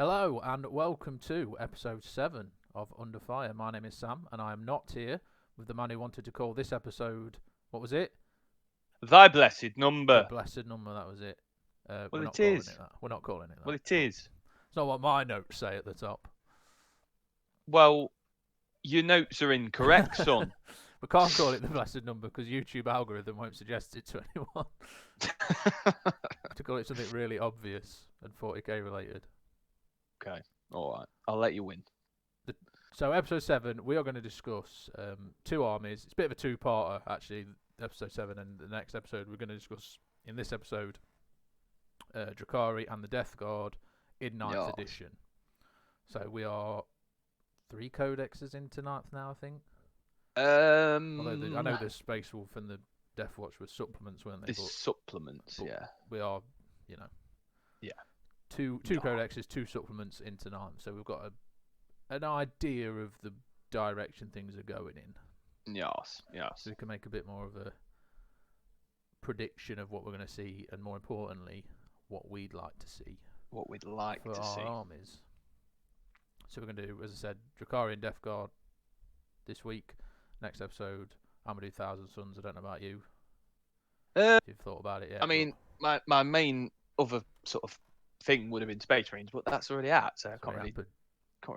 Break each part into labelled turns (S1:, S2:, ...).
S1: Hello and welcome to episode 7 of Under Fire. My name is Sam and I am not here with the man who wanted to call this episode, what was it?
S2: Thy blessed number.
S1: The blessed number, that was it.
S2: Well,
S1: we're not
S2: it
S1: calling
S2: is.
S1: it that. We're not calling it that.
S2: Well, it is.
S1: It's not what my notes say at the top.
S2: Well, your notes are incorrect, son.
S1: We can't call it the blessed number because YouTube algorithm won't suggest it to anyone. To call it something really obvious and 40k related.
S2: Okay, all right. I'll let you win.
S1: So episode 7, we are going to discuss two armies. It's a bit of a two-parter, actually, episode 7, and the next episode we're going to discuss, in this episode, Drukhari and the Death Guard in 9th edition. So we are 3 codexes into 9th now, I think. Although I know the Space Wolf and the Death Watch were supplements, weren't they?
S2: Supplements, yeah.
S1: We are, two codexes, 2 supplements into 9th. So we've got an idea of the direction things are going in.
S2: Yes.
S1: So we can make a bit more of a prediction of what we're going to see, and more importantly, what we'd like to see.
S2: What we'd like
S1: for
S2: to
S1: our
S2: see.
S1: Armies. So we're going to do, as I said, Drukhari and Death Guard this week. Next episode, I'm going to do Thousand Suns. I don't know about you. If you've thought about it yet.
S2: I mean, my main other sort of thing would have been Space Marines, but that's already out, so I can't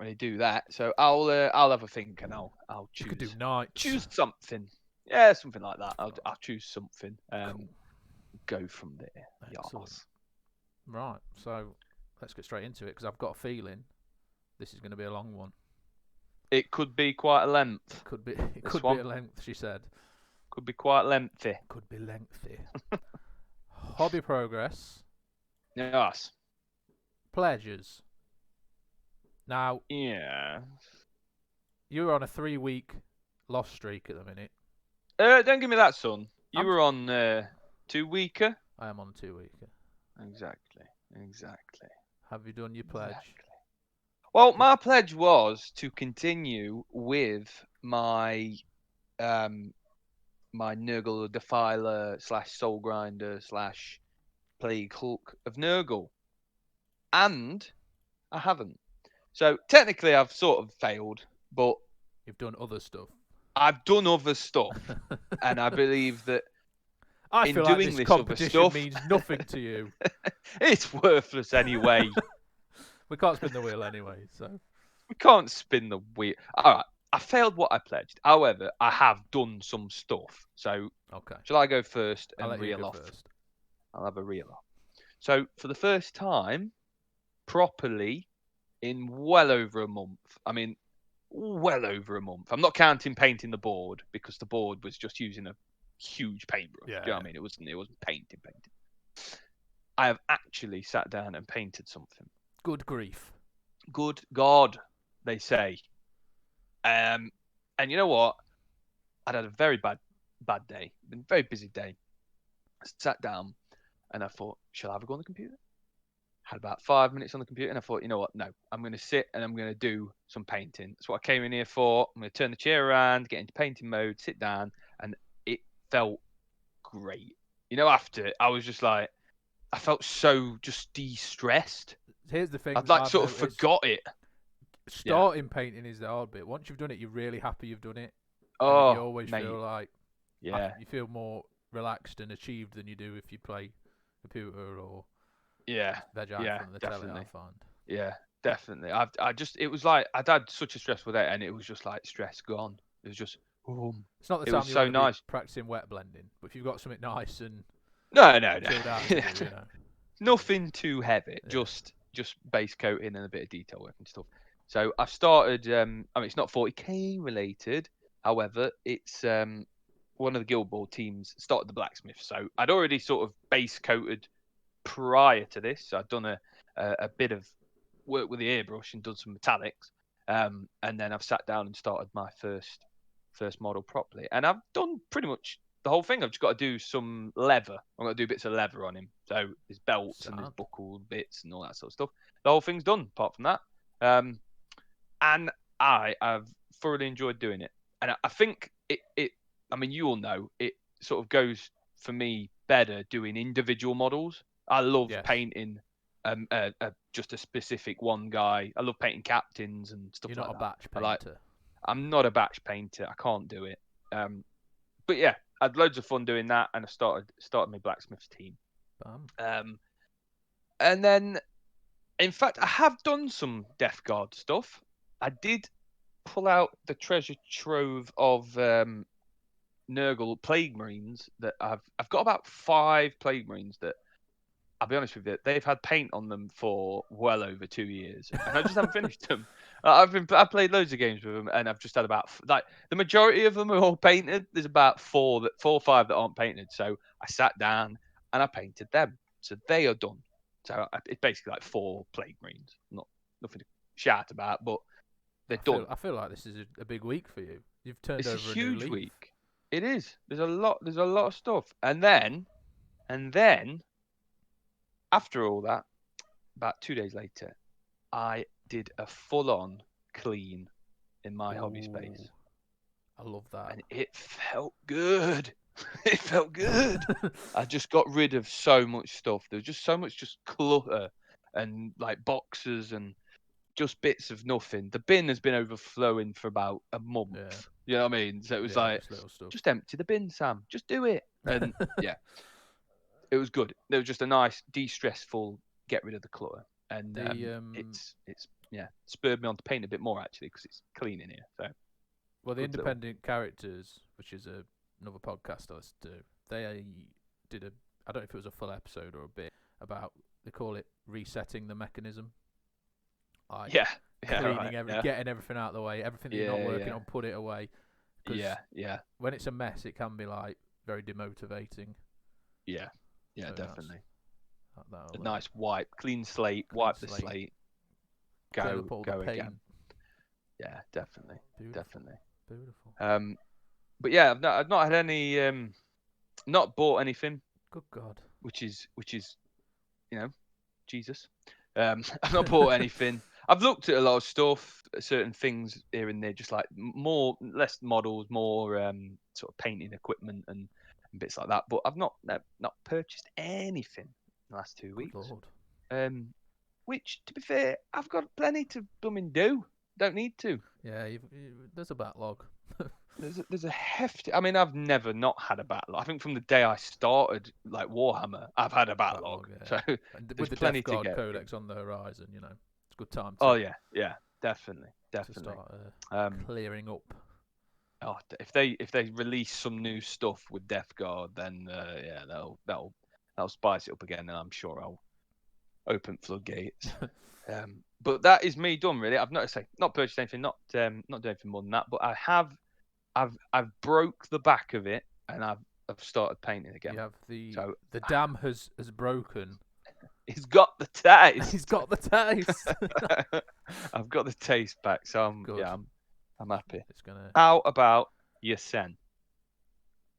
S2: really do that. So I'll have a think and I'll choose.
S1: You could do Knights.
S2: Choose something. Yeah, something like that. I'll choose something.
S1: Cool.
S2: Go from there.
S1: Yes. Right. So let's get straight into it because I've got a feeling this is going to be a long one.
S2: It could be quite a length.
S1: It could be a length, she said.
S2: Could be quite lengthy.
S1: Could be lengthy. Hobby progress.
S2: Yes.
S1: Pledges. Now.
S2: Yeah.
S1: You're on a 3-week loss streak at the minute.
S2: Don't give me that, son. You were on 2-weeker.
S1: I am on a 2-weeker.
S2: Exactly.
S1: Have you done your pledge?
S2: Exactly. Well, my pledge was to continue with my my Nurgle Defiler / Soul Grinder / Plague Hulk of Nurgle, and I haven't. So technically, I've sort of failed, but
S1: you've done other stuff.
S2: I've done other stuff, and I believe that
S1: I
S2: in
S1: feel
S2: doing
S1: like this
S2: this
S1: competition
S2: other stuff
S1: means nothing to you.
S2: It's worthless anyway.
S1: We can't spin the wheel anyway, so
S2: we can't spin the wheel. All right, I failed what I pledged. However, I have done some stuff. So,
S1: okay.
S2: Shall I go first and
S1: I'll let
S2: reel
S1: you go
S2: off?
S1: First.
S2: I'll have a reel off. So, for the first time, properly, in well over a month. I mean, well over a month. I'm not counting painting the board because the board was just using a huge paintbrush.
S1: Yeah.
S2: Do you know what I mean? It wasn't painting. I have actually sat down and painted something.
S1: Good grief.
S2: Good God, they say. And you know what? I'd had a very bad day. Been a very busy day. I sat down and I thought, shall I have a go on the computer? Had about 5 minutes on the computer and I thought, you know what? No, I'm going to sit and I'm going to do some painting. That's what I came in here for. I'm going to turn the chair around, get into painting mode, sit down, and it felt great. You know, after I was just like, I felt so just de-stressed.
S1: Here's the thing.
S2: I'd sort of forgot it.
S1: Starting painting is the hard bit. Once you've done it, you're really happy you've done it.
S2: Oh,
S1: you always feel like
S2: you
S1: feel more relaxed and achieved than you do if you play computer or veg out from the telly. I find.
S2: Yeah, definitely. It was like I'd had such a stressful day, and it was just like stress gone. It was just boom.
S1: It's not the time you want to be practicing wet blending, but if you've got something nice and
S2: no,
S1: chilled out to do, you know.
S2: Nothing too heavy. Yeah. Just base coating and a bit of detail work and stuff. So I've started. I mean, it's not 40k related. However, it's one of the Guild Ball teams started the blacksmith. So I'd already sort of base coated prior to this. So I'd done a bit of work with the airbrush and done some metallics. And then I've sat down and started my first model properly. And I've done pretty much the whole thing. I've just got to do some leather. I'm going to do bits of leather on him. So there's belts and there's buckled bits and all that sort of stuff. The whole thing's done apart from that. And I have thoroughly enjoyed doing it. And I think it I mean, you all know, it sort of goes for me better doing individual models. I love painting just a specific one guy. I love painting captains and stuff
S1: You're
S2: like
S1: not a
S2: that.
S1: batch painter.
S2: I'm not a batch painter. I can't do it. But yeah, I had loads of fun doing that, and I started my blacksmith's team.
S1: Bam.
S2: And then, in fact, I have done some Death Guard stuff. I did pull out the treasure trove of Nurgle Plague Marines that I've got about 5 Plague Marines that, I'll be honest with you, they've had paint on them for well over 2 years, and I just haven't finished them. I've played loads of games with them, and I've just had about the majority of them are all painted. There's about 4 or 5 that aren't painted. So I sat down and I painted them, so they are done. So it's basically like 4 Plague Marines. Nothing to shout about, but they're done.
S1: I feel like this is a big week for you. You've turned
S2: It's
S1: over
S2: a
S1: a new
S2: huge
S1: leaf.
S2: week. It is. There's a lot of stuff, and then after all that, about 2 days later, I did a full-on clean in my hobby space.
S1: I love that.
S2: And it felt good. It felt good. I just got rid of so much stuff. There was just so much clutter and like boxes and just bits of nothing. The bin has been overflowing for about a month.
S1: Yeah.
S2: You know what I mean? So it was like,
S1: little stuff.
S2: just empty the bin, Sam. Just do it. And yeah, it was good. There was just a nice, de-stressful get rid of the clutter. And it's spurred me on to paint a bit more actually because it's clean in here. So
S1: well, the independent characters, which is another podcast I listened to, they did I don't know if it was a full episode or a bit about, they call it resetting the mechanism. Like cleaning getting everything out of the way, everything that you're not working on, put it away.
S2: Yeah.
S1: When it's a mess, it can be like very demotivating.
S2: Yeah,
S1: So
S2: definitely.
S1: A
S2: nice wipe, clean slate, wipe the slate, go again. Yeah, definitely.
S1: Beautiful.
S2: But yeah, I've not had any, not bought anything.
S1: Good God.
S2: Which is, Jesus. I've not bought anything. I've looked at a lot of stuff, certain things here and there, just like less models, more sort of painting equipment and bits like that. But I've not purchased anything in the last 2 weeks.
S1: Good Lord.
S2: Which, to be fair, I've got plenty to blooming do. Don't need to.
S1: Yeah, there's a backlog.
S2: There's a hefty. I mean, I've never not had a backlog. I think from the day I started, like Warhammer, I've had a backlog.
S1: Yeah.
S2: So
S1: and
S2: there's
S1: with the
S2: plenty
S1: Death Guard
S2: to get.
S1: codex on the horizon, it's a good time.
S2: Oh yeah, definitely.
S1: To start clearing up.
S2: Oh, if they release some new stuff with Death Guard, then that'll spice it up again, and I'm sure I'll open floodgates. But that is me done really. I've not purchased anything, not doing anything more than that. But I've broke the back of it, and I've started painting again.
S1: You have the dam has broken.
S2: He's got the taste.
S1: He's got the taste.
S2: I've got the taste back, so I'm happy.
S1: It's gonna.
S2: How about your sen?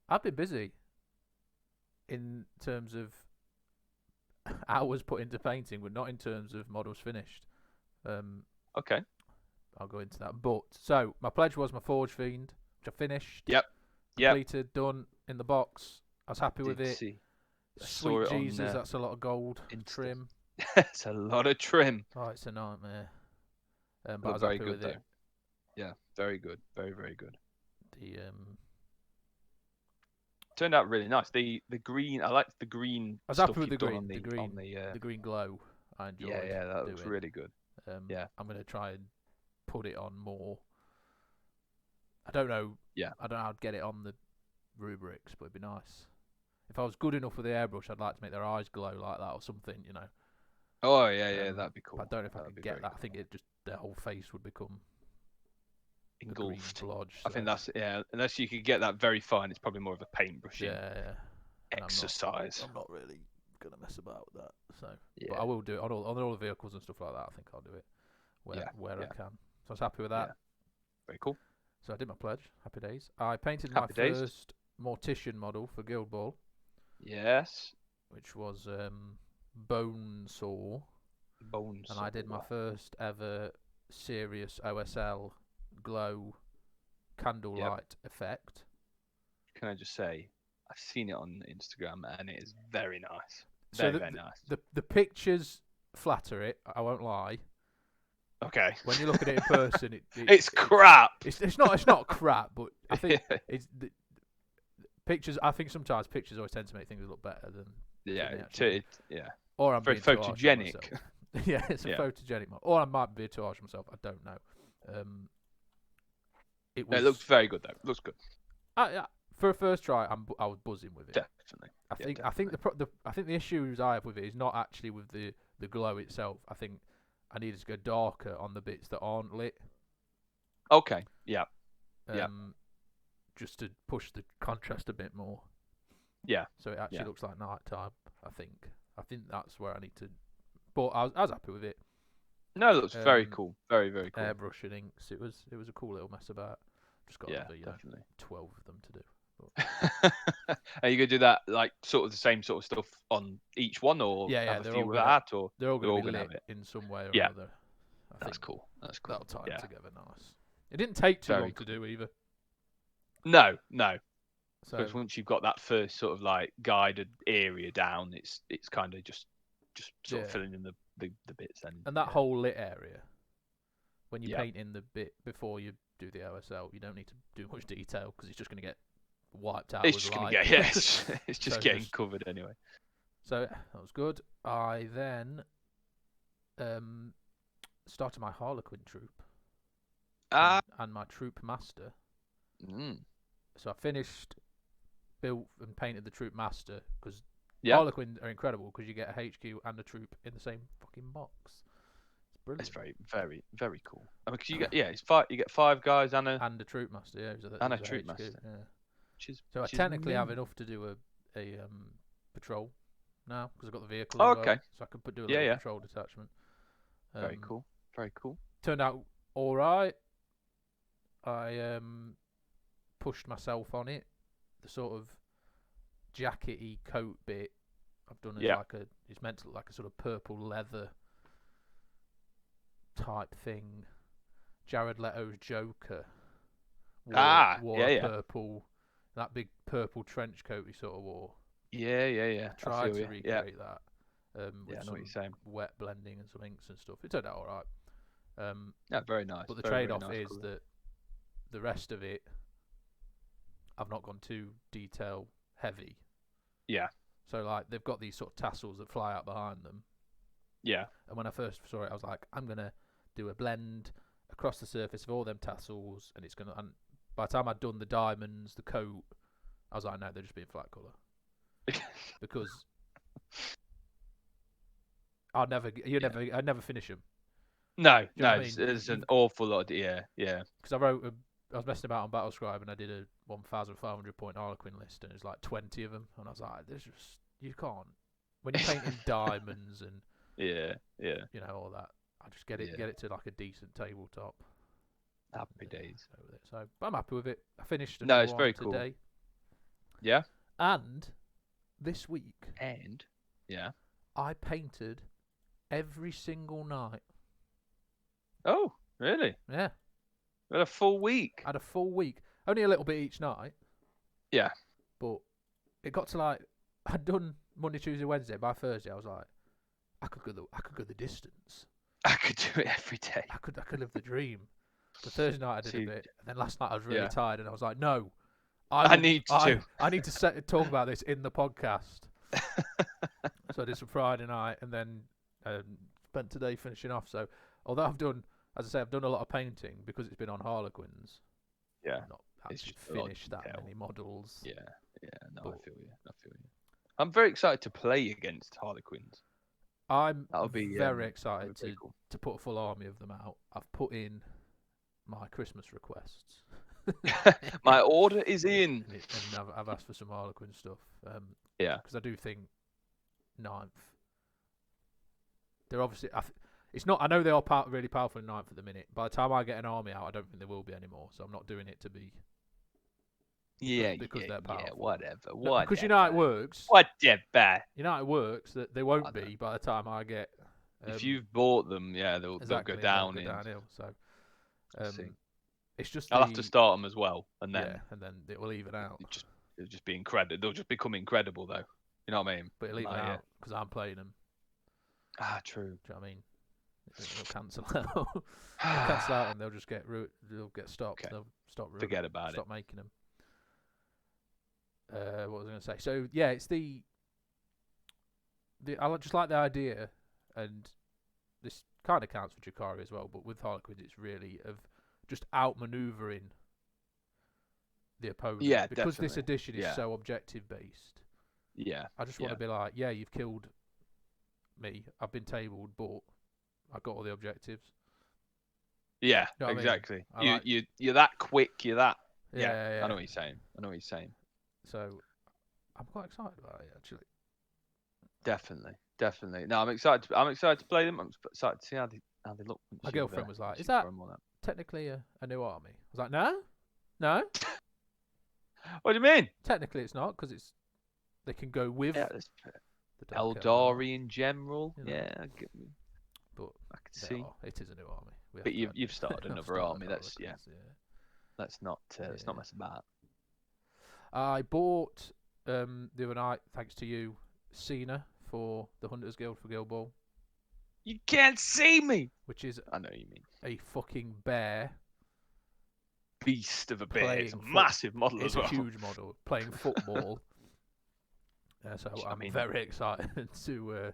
S1: I've been busy in terms of hours put into painting, but not in terms of models finished.
S2: Okay.
S1: I'll go into that. But so my pledge was my Forge Fiend, which I finished.
S2: Yep.
S1: Completed, done in the box. I was happy with it. Sweet Jesus, that's a lot of gold trim.
S2: It's a lot of trim.
S1: Oh, it's a nightmare. But
S2: I was very good with it. Yeah, very good, very very good.
S1: The
S2: turned out really nice. The green, I liked the green.
S1: I was happy with the green. The green glow. I enjoyed.
S2: Yeah, that looks really good.
S1: I'm gonna try and put it on more. I don't know.
S2: Yeah.
S1: I don't know how to get it on the rubrics, but it'd be nice. If I was good enough with the airbrush, I'd like to make their eyes glow like that or something,
S2: Oh yeah, that'd be cool.
S1: I don't know if I could get that. I think their whole face would become
S2: engulfed.
S1: Blodge,
S2: I think that's unless you could get that very fine, it's probably more of a paintbrushing exercise.
S1: I'm not really gonna mess about with that. So, but I will do it on all the vehicles and stuff like that. I think I'll do it where I can. So I was happy with that.
S2: Yeah. Very cool.
S1: So I did my pledge. Happy days. I painted my first Mortician model for Guild Ball.
S2: Yes.
S1: Which was Bonesaw. And I did my first ever serious OSL glow candlelight effect.
S2: Can I just say, I've seen it on Instagram and it is very nice.
S1: Very nice. The pictures flatter it. I won't lie.
S2: Okay.
S1: When you look at it in person,
S2: it's crap.
S1: It's not crap, but I think it's pictures. I think sometimes pictures always tend to make things look better than.
S2: Yeah.
S1: Or I'm
S2: very
S1: being too harsh on
S2: photogenic.
S1: myself. Yeah, it's a photogenic model. Or I might be too harsh on myself. I don't know. It
S2: looks very good though. Looks good.
S1: For a first try, I was buzzing with it.
S2: Definitely.
S1: I think the issues I have with it is not actually with the glow itself. I think I needed to go darker on the bits that aren't lit.
S2: Okay. Yeah.
S1: Just to push the contrast a bit more.
S2: Yeah.
S1: So it actually looks like night time. I think that's where I need to. But I was happy with it.
S2: No, it looks very cool. Very, very cool.
S1: Airbrush and inks. It was a cool little mess about. Just got
S2: definitely
S1: 12 of them to do.
S2: Are you gonna do that like sort of the same sort of stuff on each one, or have a few with that, or
S1: they're all going to be
S2: have
S1: lit
S2: it
S1: in some way or another?
S2: That's cool. That's cool.
S1: That'll tie them together nice. It didn't take too long to do either.
S2: No.
S1: So
S2: because once you've got that first sort of like guided area down, it's kind of just sort of filling in the bits then.
S1: And that whole lit area, when you paint in the bit before you do the OSL, you don't need to do much detail because it's just going to get wiped out.
S2: It's just going to get it's just getting covered anyway.
S1: So that was good. I then started my Harlequin troop and my troop master. So I finished, built and painted the troop master because Harlequins are incredible because you get a HQ and a troop in the same fucking box. It's brilliant.
S2: It's very, very, very cool. I mean, cause you get it's five. You get 5 guys and a
S1: troop master. Yeah,
S2: and a troop
S1: HQ,
S2: master.
S1: Yeah. So I technically have enough to do a patrol now because I've got the vehicle.
S2: Oh,
S1: as well,
S2: okay.
S1: so I could do a little patrol detachment.
S2: Very cool. Very cool.
S1: Turned out all right. I pushed myself on it. The sort of jackety coat bit I've done is it's meant to look like a sort of purple leather type thing. Jared Leto's Joker wore a purple, that big purple trench coat he sort of wore.
S2: Yeah.
S1: I tried to recreate that with
S2: I know what you're saying.
S1: wet blending and some inks and stuff. It turned out all right.
S2: Yeah, very nice.
S1: But the trade-off is that the rest of it, I've not gone too detail heavy.
S2: Yeah.
S1: So like they've got these sort of tassels that fly out behind them.
S2: Yeah.
S1: And when I first saw it, I was like, I'm gonna do a blend across the surface of all them tassels, and it's gonna. And by the time I'd done the diamonds, the coat, I was like, no, they're just being flat colour. Because I'd never finish them.
S2: No,
S1: there's
S2: an awful lot. Yeah.
S1: Because I was messing about on Battlescribe and I did a 1,500 point Harlequin list and it was like 20 of them, and I was like, "There's just you can't when you're painting diamonds and you know all that. I just get it to like a decent tabletop.
S2: Happy days.
S1: So, but I'm happy with it. I finished.
S2: It's very cool.
S1: Today.
S2: Yeah.
S1: And this week. I painted every single night.
S2: Oh, really?
S1: Yeah.
S2: We had a full week.
S1: I had a full week. Only a little bit each night.
S2: Yeah.
S1: But it got to like I'd done Monday, Tuesday, Wednesday. By Thursday, I was like, I could go the distance.
S2: I could do it every day.
S1: I could live the dream. The Thursday night I did a bit, and then last night I was really tired, and I was like, no, I need to talk about this in the podcast. So I did some Friday night, and then spent today finishing off. So although I've done a lot of painting because it's been on Harlequins.
S2: Yeah.
S1: Not actually finished that many models.
S2: Yeah. No, I feel you. I'm very excited to play against Harlequins.
S1: That'll be very excited to put a full army of them out. I've put in my Christmas requests.
S2: My order is in.
S1: And I've asked for some Harlequin stuff. Because I do think 9th. They're obviously. It's not. I know they are really powerful in 9th at the minute. By the time I get an army out, I don't think there will be anymore. So I'm not doing it to be. Because they're powerful.
S2: Whatever.
S1: Because you know how it works.
S2: Whatever.
S1: You know how it works that they won't be by the time I get.
S2: If you've bought them, they'll go down.
S1: Downhill. So. It's just.
S2: I'll have to start them as well, and then
S1: it will even out.
S2: It'll just be incredible. They'll just become incredible, though. You know what I mean?
S1: But it'll even out because I'm playing them.
S2: True.
S1: Do you know what I mean? They'll cancel out. They'll cancel out and they'll just they'll get stopped.
S2: Okay.
S1: They'll stop.
S2: Forget about
S1: stop making them. What was I going to say? So yeah, it's the I just like the idea, and this kind of counts for Drukhari as well. But with Harlequins, it's really of just outmaneuvering the opponent.
S2: Yeah,
S1: because
S2: definitely.
S1: this edition is
S2: Yeah.
S1: so objective based.
S2: Yeah.
S1: I just want to be like, yeah, you've killed me. I've been tabled, but I got all the objectives.
S2: Yeah,
S1: You know what
S2: exactly.
S1: I mean?
S2: You're that quick. You're that.
S1: Yeah.
S2: I know what you're saying.
S1: So I'm quite excited about it actually.
S2: Definitely. No, I'm excited. I'm excited to play them. I'm excited to see how they look.
S1: My girlfriend was like, "Is that technically a new army?" I was like, "No."
S2: What do you mean?
S1: Technically, it's not because they can go with
S2: the
S1: Dark
S2: Eldari in general.
S1: You know.
S2: Yeah, I get you.
S1: But
S2: I can see.
S1: It is a new army.
S2: But you've started another army. That's
S1: yeah.
S2: Let's not mess about.
S1: I bought the other night, thanks to you, Cena for the Hunters Guild for Guild Ball.
S2: You can't see me.
S1: Which is
S2: I know what you mean.
S1: A fucking bear.
S2: Beast of a bear. It's a massive model as well.
S1: It's a huge model. Playing football. So I'm very excited to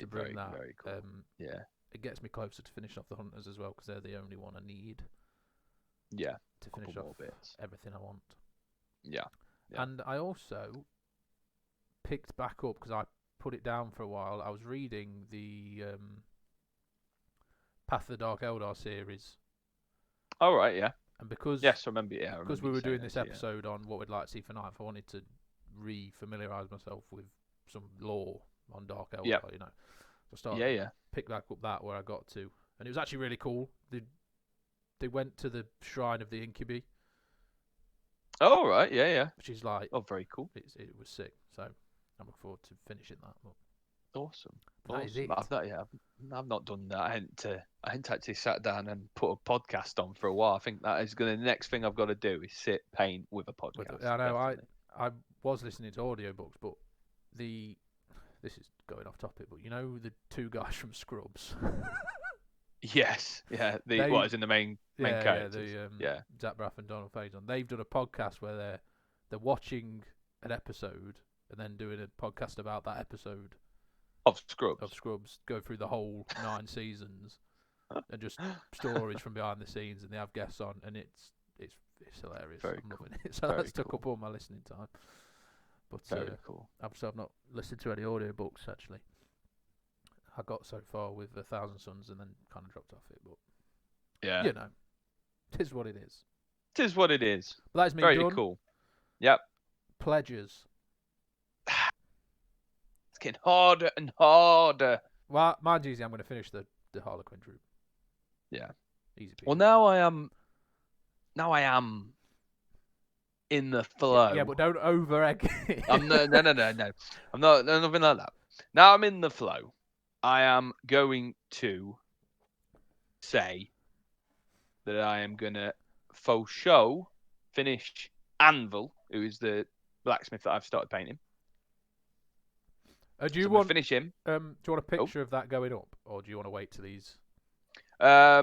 S1: bring that.
S2: Very cool. Yeah.
S1: It gets me closer to finish off the Hunters as well because they're the only one I need.
S2: Yeah.
S1: To finish off everything I want.
S2: Yeah.
S1: And I also picked back up because I put it down for a while. I was reading the Path of the Dark Eldar series.
S2: Oh right, yeah.
S1: And because
S2: I remember. Yeah,
S1: because we were doing this episode on what we'd like to see for Ninth, I wanted to re-familiarise myself with some lore on Dark Eldar.
S2: Yep.
S1: You know, so I started pick back up that where I got to, and it was actually really cool. They went to the shrine of the Incubi.
S2: Oh right, yeah.
S1: Which is like
S2: very cool.
S1: It was sick. So I'm looking forward to finishing that.
S2: Awesome.
S1: That is it.
S2: I've not done that. I hadn't actually sat down and put a podcast on for a while. I think that is the next thing I've got to do is sit paint with a podcast.
S1: I know. I was listening to audiobooks, but this is going off topic, but you know the two guys from Scrubs.
S2: Yes, yeah. What is in the main characters?
S1: Zach Braff and Donald Faison. They've done a podcast where they're watching an episode and then doing a podcast about that episode
S2: of Scrubs.
S1: Go through the whole 9 seasons and just stories from behind the scenes, and they have guests on, and it's hilarious. I'm loving it. So that's took up all my listening time. But
S2: very cool.
S1: I've not listened to any audiobooks actually. I got so far with 1,000 Suns and then kind of dropped off it, but
S2: yeah,
S1: you know, 'tis what it is.
S2: 'Tis what it is.
S1: Well, that's me
S2: very
S1: done.
S2: Cool. Yep.
S1: Pledges.
S2: It's getting harder and harder.
S1: Well, mine's easy. I'm going to finish the Harlequin troop.
S2: Yeah.
S1: Easy.
S2: Well, now I am in the flow.
S1: Yeah, but don't over egg it.
S2: No. I'm not nothing like that. Now I'm in the flow. I am going to say that I am going to faux show finish Anvil, who is the blacksmith that I've started painting.
S1: Do you want
S2: to finish him?
S1: Do you want a picture of that going up, or do you want to wait till these?
S2: Yeah,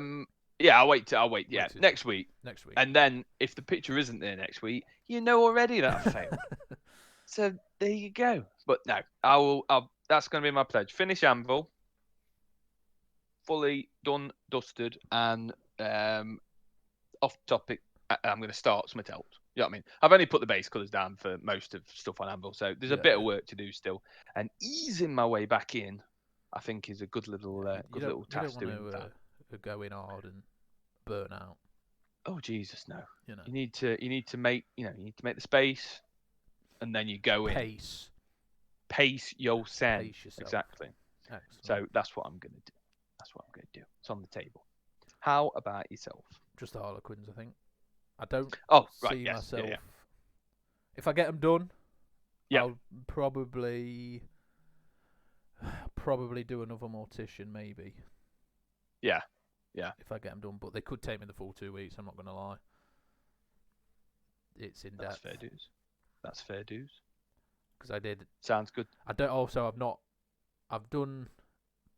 S2: I'll wait. Yeah, next week.
S1: Next week.
S2: And then if the picture isn't there next week, you know already that I failed. So there you go. But no, that's going to be my pledge. Finish Anvil. Fully done, dusted, and off topic. I'm going to start something else. You know what I mean? I've only put the base colours down for most of stuff on Anvil, so there's a bit of work to do still. And easing my way back in, I think, is a good little task.
S1: You don't want to go in hard and burn out.
S2: Oh Jesus, no!
S1: You know,
S2: you need to make the space, and then you go in. Pace yourself. Exactly.
S1: Excellent.
S2: So that's what I'm going to do. It's on the table. How about yourself?
S1: Just the Harlequins, I think. I don't see myself.
S2: Yeah.
S1: If I get them done, I'll probably do another Mortician, maybe.
S2: Yeah.
S1: If I get them done, but they could take me the full 2 weeks. I'm not going to lie. It's in depth.
S2: That's fair dues.
S1: Because I did.
S2: Sounds good.
S1: I don't. Also, I've done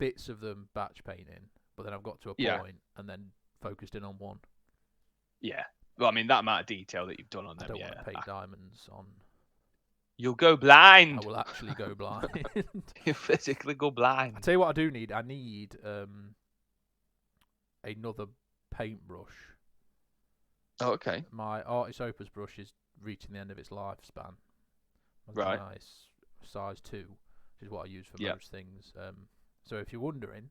S1: bits of them batch painting, but then I've got to a
S2: Yeah.
S1: point and then focused in on one.
S2: Yeah. Well, I mean, that amount of detail that you've done on
S1: I
S2: them,
S1: don't
S2: yeah.
S1: want to paint diamonds on.
S2: You'll go blind.
S1: I will actually go blind.
S2: You physically go blind.
S1: I tell you what, I do need. I need another paintbrush.
S2: Oh, okay.
S1: My Artist Opus brush is reaching the end of its lifespan.
S2: Right.
S1: Nice size 2, which is what I use for
S2: Yep.
S1: most things. So if you're wondering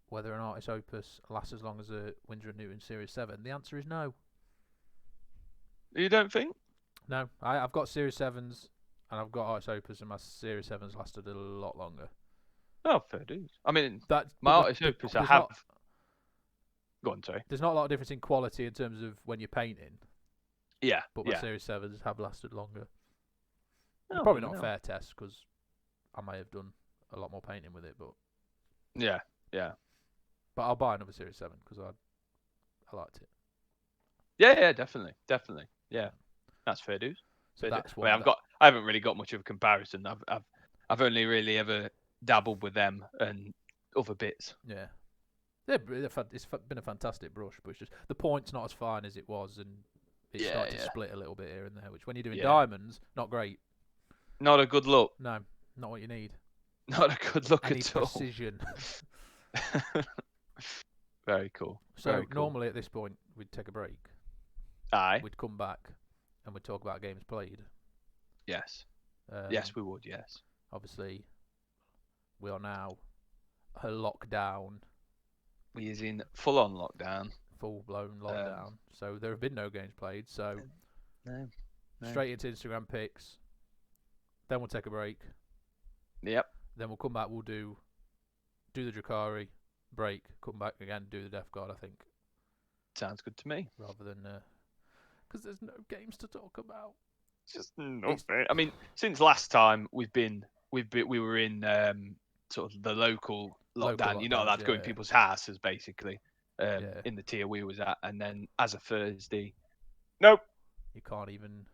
S1: whether an Artist Opus lasts as long as a Winsor & Newton Series 7, the answer is no.
S2: You don't think?
S1: No, I've got Series 7s and I've got Artist Opus, and my Series 7s lasted a lot longer.
S2: Oh, fair dues. I mean,
S1: That
S2: my Artist Opus, I have. Go on, sorry.
S1: There's not a lot of difference in quality in terms of when you're painting,
S2: Yeah.
S1: but my
S2: Yeah.
S1: Series 7s have lasted longer.
S2: Oh,
S1: Probably not
S2: no.
S1: a fair test because I may have done a lot more painting with it, but
S2: Yeah. Yeah.
S1: but I'll buy another Series 7 because I liked it.
S2: Yeah. Definitely. Definitely. Yeah. That's fair dues.
S1: So that's
S2: I mean, I haven't really got much of a comparison. I've only really ever dabbled with them and other bits.
S1: Yeah. It's been a fantastic brush, but it's just the point's not as fine as it was, and it's starting to split a little bit here and there, which when you're doing diamonds, not great.
S2: Not a good look.
S1: No, not what you need.
S2: Not a good look
S1: Any
S2: at all.
S1: precision.
S2: Very cool.
S1: So
S2: Very cool.
S1: normally at this point we'd take a break.
S2: Aye.
S1: We'd come back and we'd talk about games played.
S2: Yes. Yes, we would. Yes.
S1: Obviously, we are now a lockdown.
S2: We is in full-on lockdown.
S1: Full-blown lockdown. So there have been no games played. So
S2: No.
S1: straight into Instagram pics. Then we'll take a break.
S2: Yep.
S1: Then we'll come back. We'll do the Drukhari, break, come back again, do the Death Guard. I think.
S2: Sounds good to me.
S1: Rather than because there's no games to talk about.
S2: Just nothing. I mean, since last time we were in sort of the local lockdown. You're not allowed to go in people's houses, basically. In the tier we was at, and then as of Thursday, nope.
S1: You can't even.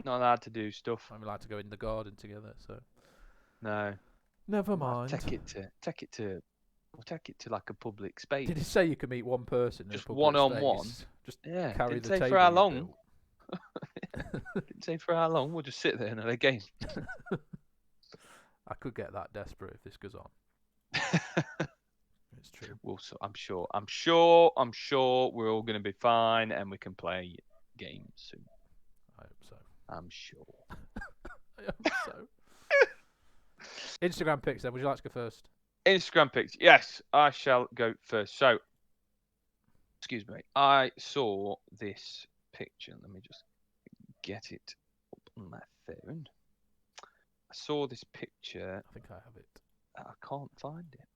S2: Not allowed to do stuff.
S1: I'm allowed to go in the garden together. So.
S2: No.
S1: Never mind.
S2: Take it to like a public space.
S1: Did it say you can meet one person?
S2: Just
S1: in a public
S2: one-on-one?
S1: space? Just
S2: Yeah.
S1: carry
S2: Didn't
S1: the
S2: say
S1: table
S2: for how
S1: you
S2: long.
S1: built?
S2: Didn't say for how long. We'll just sit there and have a game.
S1: I could get that desperate if this goes on. It's true.
S2: I'm sure we're all going to be fine and we can play games soon.
S1: I hope so.
S2: I'm sure.
S1: I hope so. Instagram pics then. Would you like to go first?
S2: Instagram pics. Yes, I shall go first. So, excuse me. I saw this picture. Let me just get it up on my phone. I saw this picture.
S1: I think I have it.
S2: I can't find it.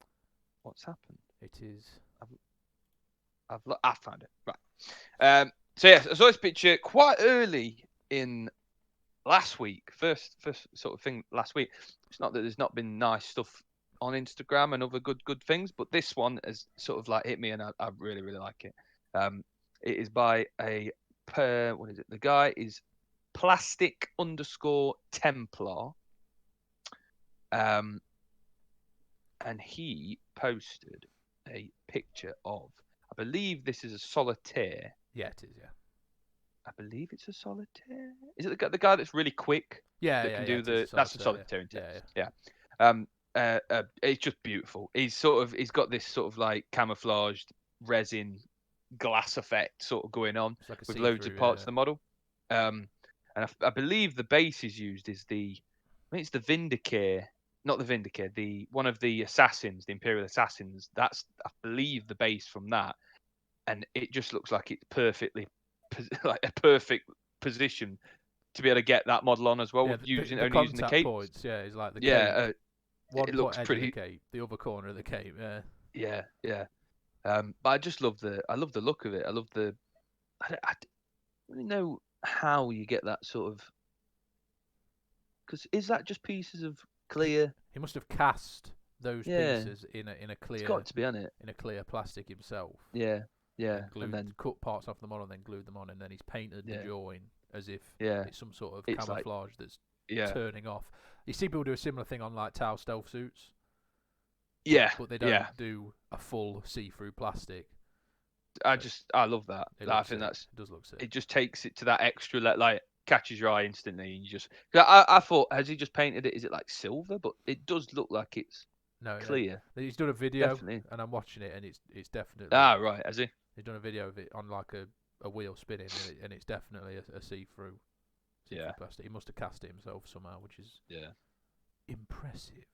S2: What's happened?
S1: It is.
S2: I found it. Right. So yes, I saw this picture quite early in last week. First sort of thing last week. It's not that there's not been nice stuff on Instagram and other good things, but this one has sort of like hit me, and I really like it. It is by what is it? The guy is plastic_Templar. And he posted a picture of, I believe this is a solitaire.
S1: Yeah, it is. Yeah.
S2: I believe it's a solitaire. Is it the guy that's really quick?
S1: Yeah,
S2: that
S1: yeah.
S2: can
S1: Yeah,
S2: do the. That's the solitaire in
S1: text.
S2: Yeah. It's just beautiful. He's got this sort of like camouflaged resin glass effect sort of going on with loads of parts of the model. And I believe the base is used is it's the Vindicare. Not the Vindicare, one of the assassins, the Imperial assassins. That's, I believe, the base from that, and it just looks like it's perfectly, like a perfect position to be able to get that model on as well.
S1: Yeah,
S2: using
S1: the
S2: the cape
S1: points. Yeah, is like the
S2: cape.
S1: One
S2: it looks
S1: edge
S2: pretty.
S1: Of the cape, the other corner of the cape. Yeah.
S2: Yeah. But I just love the look of it. I love the. I don't really know how you get that sort of. Because is that just pieces of clear?
S1: He must have cast those pieces in a clear.
S2: It's got to be on it.
S1: In a clear plastic himself.
S2: Yeah.
S1: And then cut parts off the model, and then glued them on, and then he's painted the join as if it's some sort of camouflage that's turning off. You see people do a similar thing on like Tau stealth suits.
S2: Yeah,
S1: but they don't
S2: yeah.
S1: do a full see-through plastic.
S2: I love that.
S1: It
S2: I
S1: looks
S2: think
S1: sick.
S2: that's
S1: It does look sick.
S2: it. Just takes it to that extra like catches your eye instantly. And you just I thought, has he just painted it? Is it like silver? But it does look like it's
S1: No,
S2: clear.
S1: he's done a video,
S2: Definitely.
S1: and I'm watching it, and it's definitely.
S2: Ah, right. Has he?
S1: He's done a video of it on like a wheel spinning, and it's definitely a see-through plastic. He must have cast it himself somehow, which is impressive.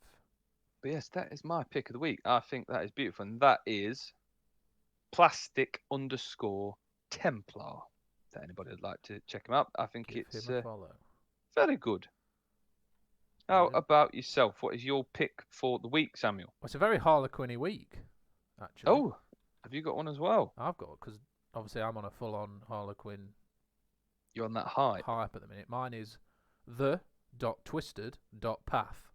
S2: But yes, that is my pick of the week. I think that is beautiful, and that is plastic_Templar. If anybody would like to check him out, I think
S1: Give
S2: it's
S1: him a follow.
S2: very good. How about yourself? What is your pick for the week, Samuel?
S1: Well, it's a very Harlequin-y week, actually.
S2: Oh, have you got one as well?
S1: I've got, because obviously I'm on a full-on Harlequin.
S2: You're on that hype
S1: at the minute. Mine is the.twisted.path.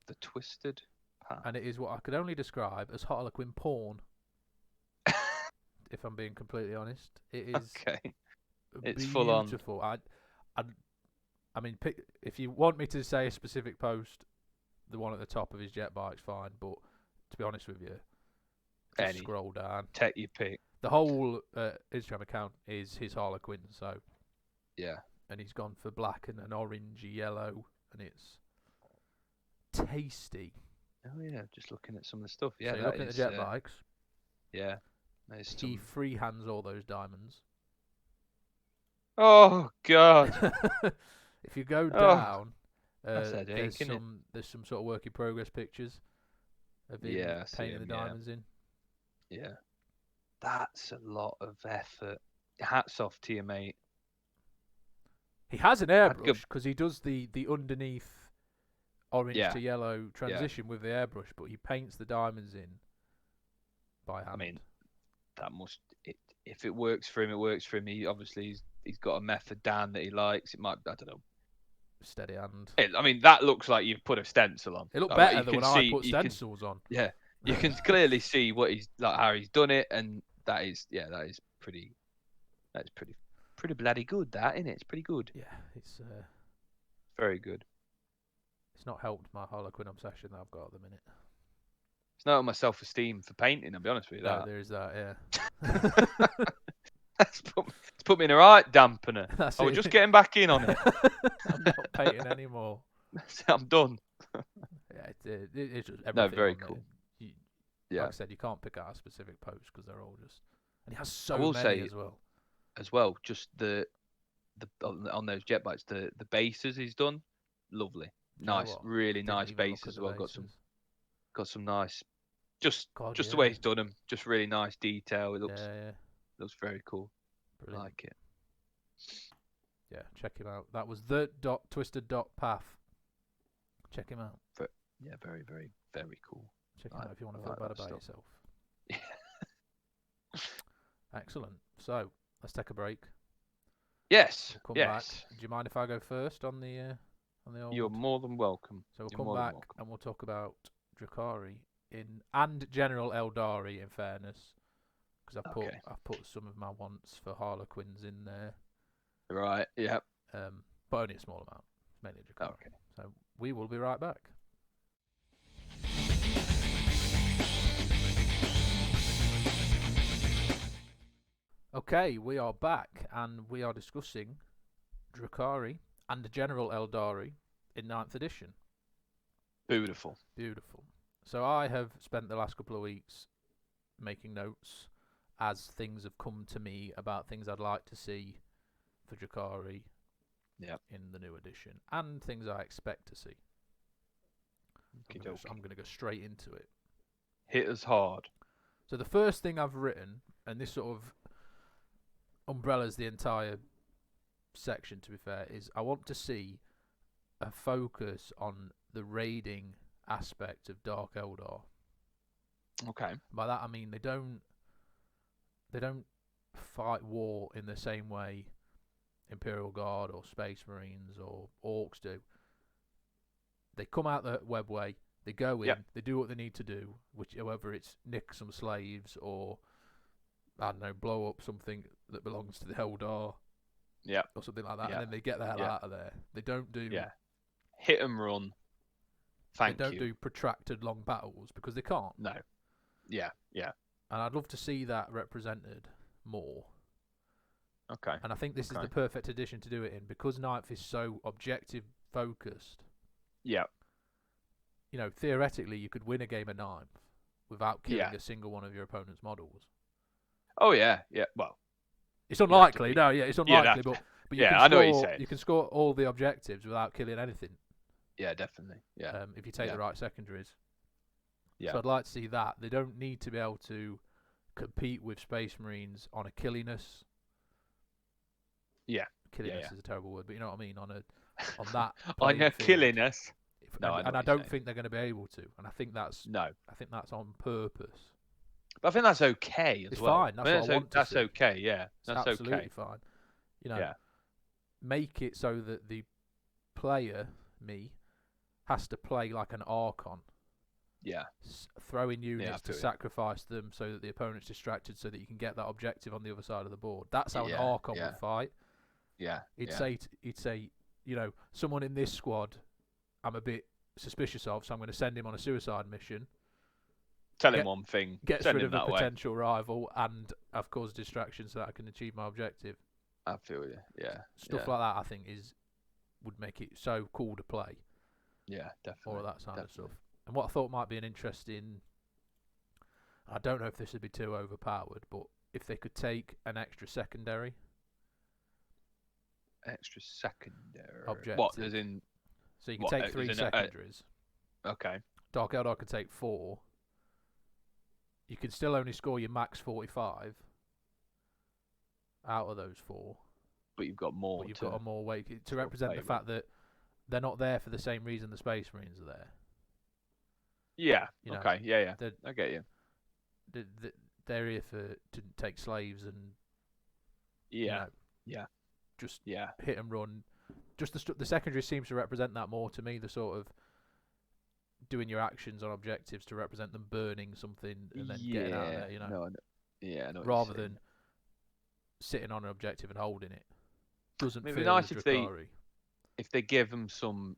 S2: The Twisted Path.
S1: And it is what I could only describe as Harlequin porn. If I'm being completely honest, it is
S2: okay. It's
S1: beautiful.
S2: full on.
S1: I mean, if you want me to say a specific post, the one at the top of his jet bike's fine. But to be honest with you, just scroll down.
S2: Take your pick.
S1: The whole Instagram account is his Harlequin. So
S2: yeah,
S1: and he's gone for black and an orangey yellow, and it's tasty.
S2: Oh yeah, just looking at some of the stuff. Yeah,
S1: so looking at the jet bikes.
S2: Yeah.
S1: He freehands all those diamonds.
S2: Oh God!
S1: If you go down,
S2: there's
S1: some sort of work in progress pictures of him painting the diamonds in.
S2: Yeah, that's a lot of effort. Hats off to you, mate.
S1: He has an airbrush because he does the underneath orange to yellow transition with the airbrush, but he paints the diamonds in by hand.
S2: I mean, that must if it works for him, it works for him. He's got a method down that he likes. It might, I don't know.
S1: Steady hand.
S2: I mean, that looks like you've put a stencil on.
S1: It looked better than when I put stencils on.
S2: Yeah, you can clearly see what he's like, how he's done it, and that is pretty bloody good. That, isn't it? It's pretty good.
S1: Yeah, it's
S2: very good.
S1: It's not helped my Harlequin obsession that I've got at the minute.
S2: It's not my self-esteem for painting. I'll be honest with you.
S1: No, there is that. Yeah.
S2: It's put me in a right dampener.
S1: We're
S2: just getting back in on it.
S1: I'm not painting anymore.
S2: I'm done.
S1: Yeah, it's just everything.
S2: No, very cool.
S1: Like I said, you can't pick out a specific post because they're all just. And he has so many as well.
S2: As well, just the on those jet bikes, the bases he's done, lovely, nice, really nice bases as well. Got some nice, just the way he's done them, just really nice detail. It looks looks very cool. Brilliant. I like it.
S1: Yeah, check him out. That was the.twisted.path. Check him out.
S2: Yeah, very, very, very cool.
S1: Check him out if you want to feel bad about yourself. Excellent. So let's take a break.
S2: Yes.
S1: We'll come back. Do you mind if I go first on the old?
S2: You're more than welcome.
S1: So we'll come back and we'll talk about Drukhari and General Eldari. In fairness, because I've put some of my wants for Harlequins in there.
S2: Right. Yeah.
S1: But only a small amount. Mainly Drukhari.
S2: Okay.
S1: So we will be right back. Okay, we are back and we are discussing Drukhari and General Eldari in 9th edition.
S2: Beautiful.
S1: Beautiful. So I have spent the last couple of weeks making notes as things have come to me about things I'd like to see for Drukhari in the new edition and things I expect to see. I'm going to go straight into it.
S2: Hit us hard.
S1: So the first thing I've written, and this sort of umbrellas the entire section, to be fair, is I want to see a focus on the raiding aspect of Dark Eldar.
S2: Okay.
S1: By that I mean they don't fight war in the same way Imperial Guard or Space Marines or Orcs do. They come out the webway, they go in, they do what they need to do, whether it's nick some slaves or I don't know, blow up something that belongs to the Eldar, or something like that, and then they get the hell out of there. They don't do
S2: hit and run, Thank
S1: they don't
S2: you.
S1: do protracted long battles because they can't.
S2: No. Yeah.
S1: And I'd love to see that represented more.
S2: Okay.
S1: And I think this is the perfect edition to do it in because Ninth is so objective focused.
S2: Yeah.
S1: You know, theoretically, you could win a game of Ninth without killing a single one of your opponent's models.
S2: Oh yeah. Well,
S1: it's unlikely. It's unlikely. But you can
S2: I know
S1: score,
S2: what you're saying.
S1: You can score all the objectives without killing anything.
S2: Yeah, definitely. Yeah.
S1: If you take the right secondaries.
S2: Yeah.
S1: So I'd like to see that. They don't need to be able to compete with Space Marines on a killiness.
S2: Yeah.
S1: Killiness is a terrible word, but you know what I mean. On that.
S2: On your killiness.
S1: I don't think they're going to be able to, and I think that's on purpose.
S2: But I think that's okay as well.
S1: It's fine. That's what I want to see.
S2: That's okay. Yeah, that's
S1: absolutely fine. You know, make it so that the player, me, has to play like an Archon.
S2: Yeah.
S1: Throw in units to sacrifice them so that the opponent's distracted, so that you can get that objective on the other side of the board. That's how an Archon would fight.
S2: Yeah.
S1: He'd say, you know, someone in this squad, I'm a bit suspicious of, so I'm going to send him on a suicide mission.
S2: Tell him one thing.
S1: Gets rid of a potential rival, and of course distraction, so that I can achieve my objective.
S2: I feel you. Yeah.
S1: Stuff like that, I think, would make it so cool to play.
S2: Yeah, definitely.
S1: All of that kind of stuff. And what I thought might be an interesting, I don't know if this would be too overpowered, but if they could take an extra secondary.
S2: Extra secondary
S1: objective.
S2: What? As in?
S1: So you can take 3 secondaries.
S2: Okay.
S1: Dark Eldar could take 4. You can still only score your max 45 out of those 4.
S2: But you've got more.
S1: But you've got a more weight to represent the fact that they're not there for the same reason the Space Marines are there.
S2: Yeah.
S1: You know,
S2: okay. Yeah. I get you.
S1: They're here to take slaves and.
S2: Yeah.
S1: Just hit and run. Just the secondary seems to represent that more to me. The sort of doing your actions on objectives to represent them burning something and then getting out of there. You know.
S2: No,
S1: rather than sitting on an objective and holding it. Doesn't feel
S2: nice
S1: Drukhari.
S2: If they give them some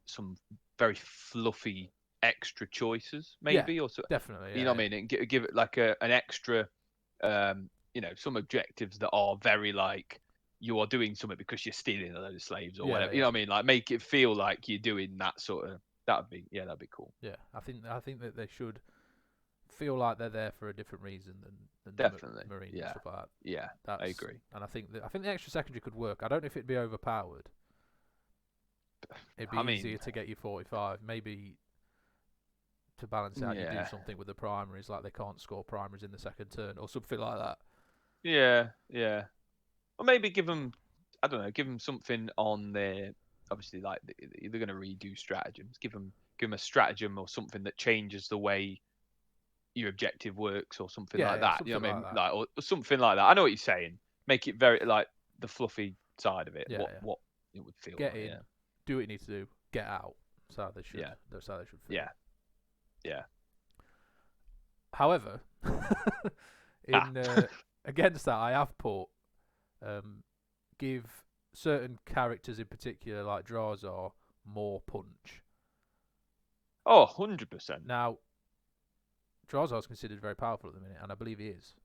S2: very fluffy extra choices, maybe, or so,
S1: definitely.
S2: You know what I mean? And give it like an extra, you know, some objectives that are very like you are doing something because you're stealing a load of slaves or whatever. You know what I mean? Like make it feel like you're doing that sort of. That'd be cool.
S1: Yeah, I think that they should feel like they're there for a different reason than
S2: definitely
S1: the Marines and stuff like that.
S2: Yeah, I agree.
S1: And I think the extra secondary could work. I don't know if it'd be overpowered. It'd be easier to get you 45. Maybe to balance out, you do something with the primaries, like they can't score primaries in the second turn or something like that.
S2: Yeah. Or maybe give them, I don't know, give them something on their, obviously, like they're going to redo stratagems. Give them a stratagem or something that changes the way your objective works or something like that. You know what I mean? Like, or something like that. I know what you're saying. Make it very like the fluffy side of it. What it would feel.
S1: Get in, do what you need to do, get out. That's how they should. That's how they should feel.
S2: Yeah.
S1: However, against that, I have put give certain characters in particular, like Drazar, more punch.
S2: Oh, 100%.
S1: Now, Drazar's considered very powerful at the minute, and I believe he is.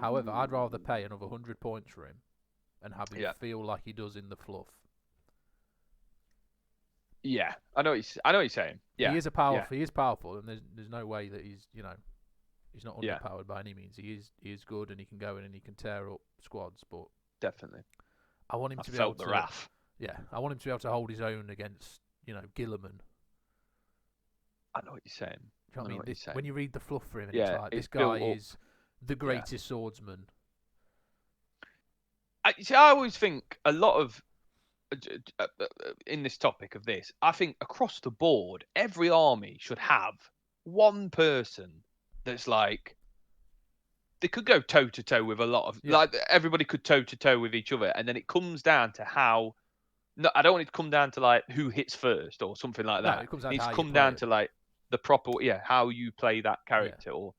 S1: However, I'd rather pay another 100 points for him and have him feel like he does in the fluff.
S2: Yeah, I know what you're saying. Yeah,
S1: he is He is powerful, and there's no way that he's he's not underpowered by any means. He is good, and he can go in and he can tear up squads. But
S2: definitely,
S1: I want him to be able to.
S2: Wrath.
S1: Yeah, I want him to be able to hold his own against Gilliman.
S2: I know what you're saying.
S1: Do you know what I mean? When you read the fluff for him, and
S2: it's
S1: like, this guy is the greatest swordsman.
S2: I always think a lot of in this topic of this, I think across the board, every army should have one person that's like they could go toe to toe with a lot of like everybody could toe to toe with each other, and then it comes down to how. No, I don't want it to come down to like who hits first or something like that.
S1: No, it comes down
S2: needs
S1: to
S2: to come down to like the proper how you play that character or.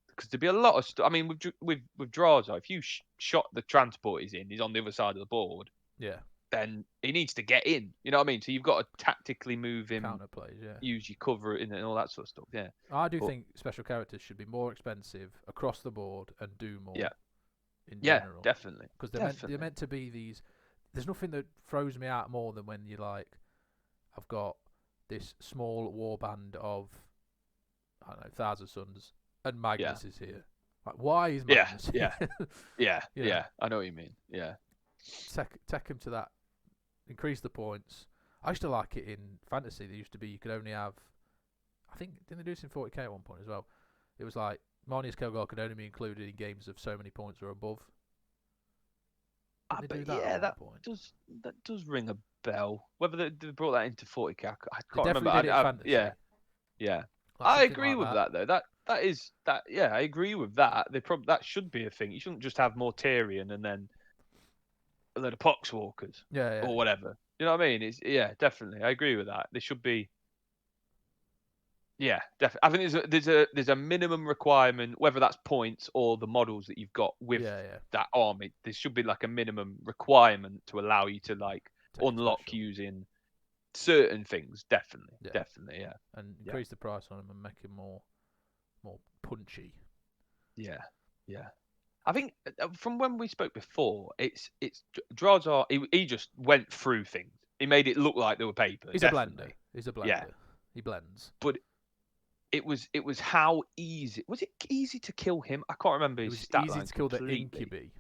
S2: Because there'd be a lot of stuff. I mean, with Drazar, if you shot the transport he's on the other side of the board.
S1: Yeah.
S2: then he needs to get in. You know what I mean? So you've got to tactically move him,
S1: Counter plays, yeah.
S2: use your cover and all that sort of stuff. Yeah.
S1: I do
S2: But-
S1: think special characters should be more expensive across the board and do more.
S2: Yeah.
S1: In
S2: Yeah,
S1: general,
S2: definitely.
S1: because they're meant to be these. There's nothing that throws me out more than when you're like, I've got this small warband of, I don't know, Thousand Sons, and Magnus is here. Like, why is Magnus
S2: Yeah,
S1: here?
S2: Yeah,
S1: You
S2: yeah.
S1: know?
S2: I know what you mean. Yeah.
S1: Take him to that. Increase the points. I used to like it in fantasy. There used to be you could only have. I think didn't they do this in 40k at one point as well? It was like Marnius Kelgar could only be included in games of so many points or above. Didn't they do
S2: But
S1: that
S2: yeah,
S1: at
S2: that
S1: one point?
S2: does ring a bell. Whether they brought that into 40k, I
S1: They
S2: can't remember.
S1: definitely did it in fantasy.
S2: Yeah, yeah.
S1: Like
S2: I
S1: something
S2: agree
S1: like
S2: with that though. That is that. Yeah, I agree with that. That should be a thing. You shouldn't just have more Tyrion and then a load of Poxwalkers
S1: Yeah,
S2: or whatever. You know what I mean? It's definitely. I agree with that. There should be. Yeah, definitely. I think there's a minimum requirement, whether that's points or the models that you've got with that army. There should be like a minimum requirement to allow you to like
S1: Take
S2: unlock
S1: special.
S2: using certain things. Definitely, yeah.
S1: And increase the price on them and make it more punchy.
S2: Yeah. I think from when we spoke before, it's Drazar. He just went through things. He made it look like they were paper.
S1: He's a blender.
S2: Yeah.
S1: He blends.
S2: But it was how easy. Was it easy to kill him? I can't remember his stat
S1: easy
S2: line
S1: to kill
S2: completely.
S1: the Incubi.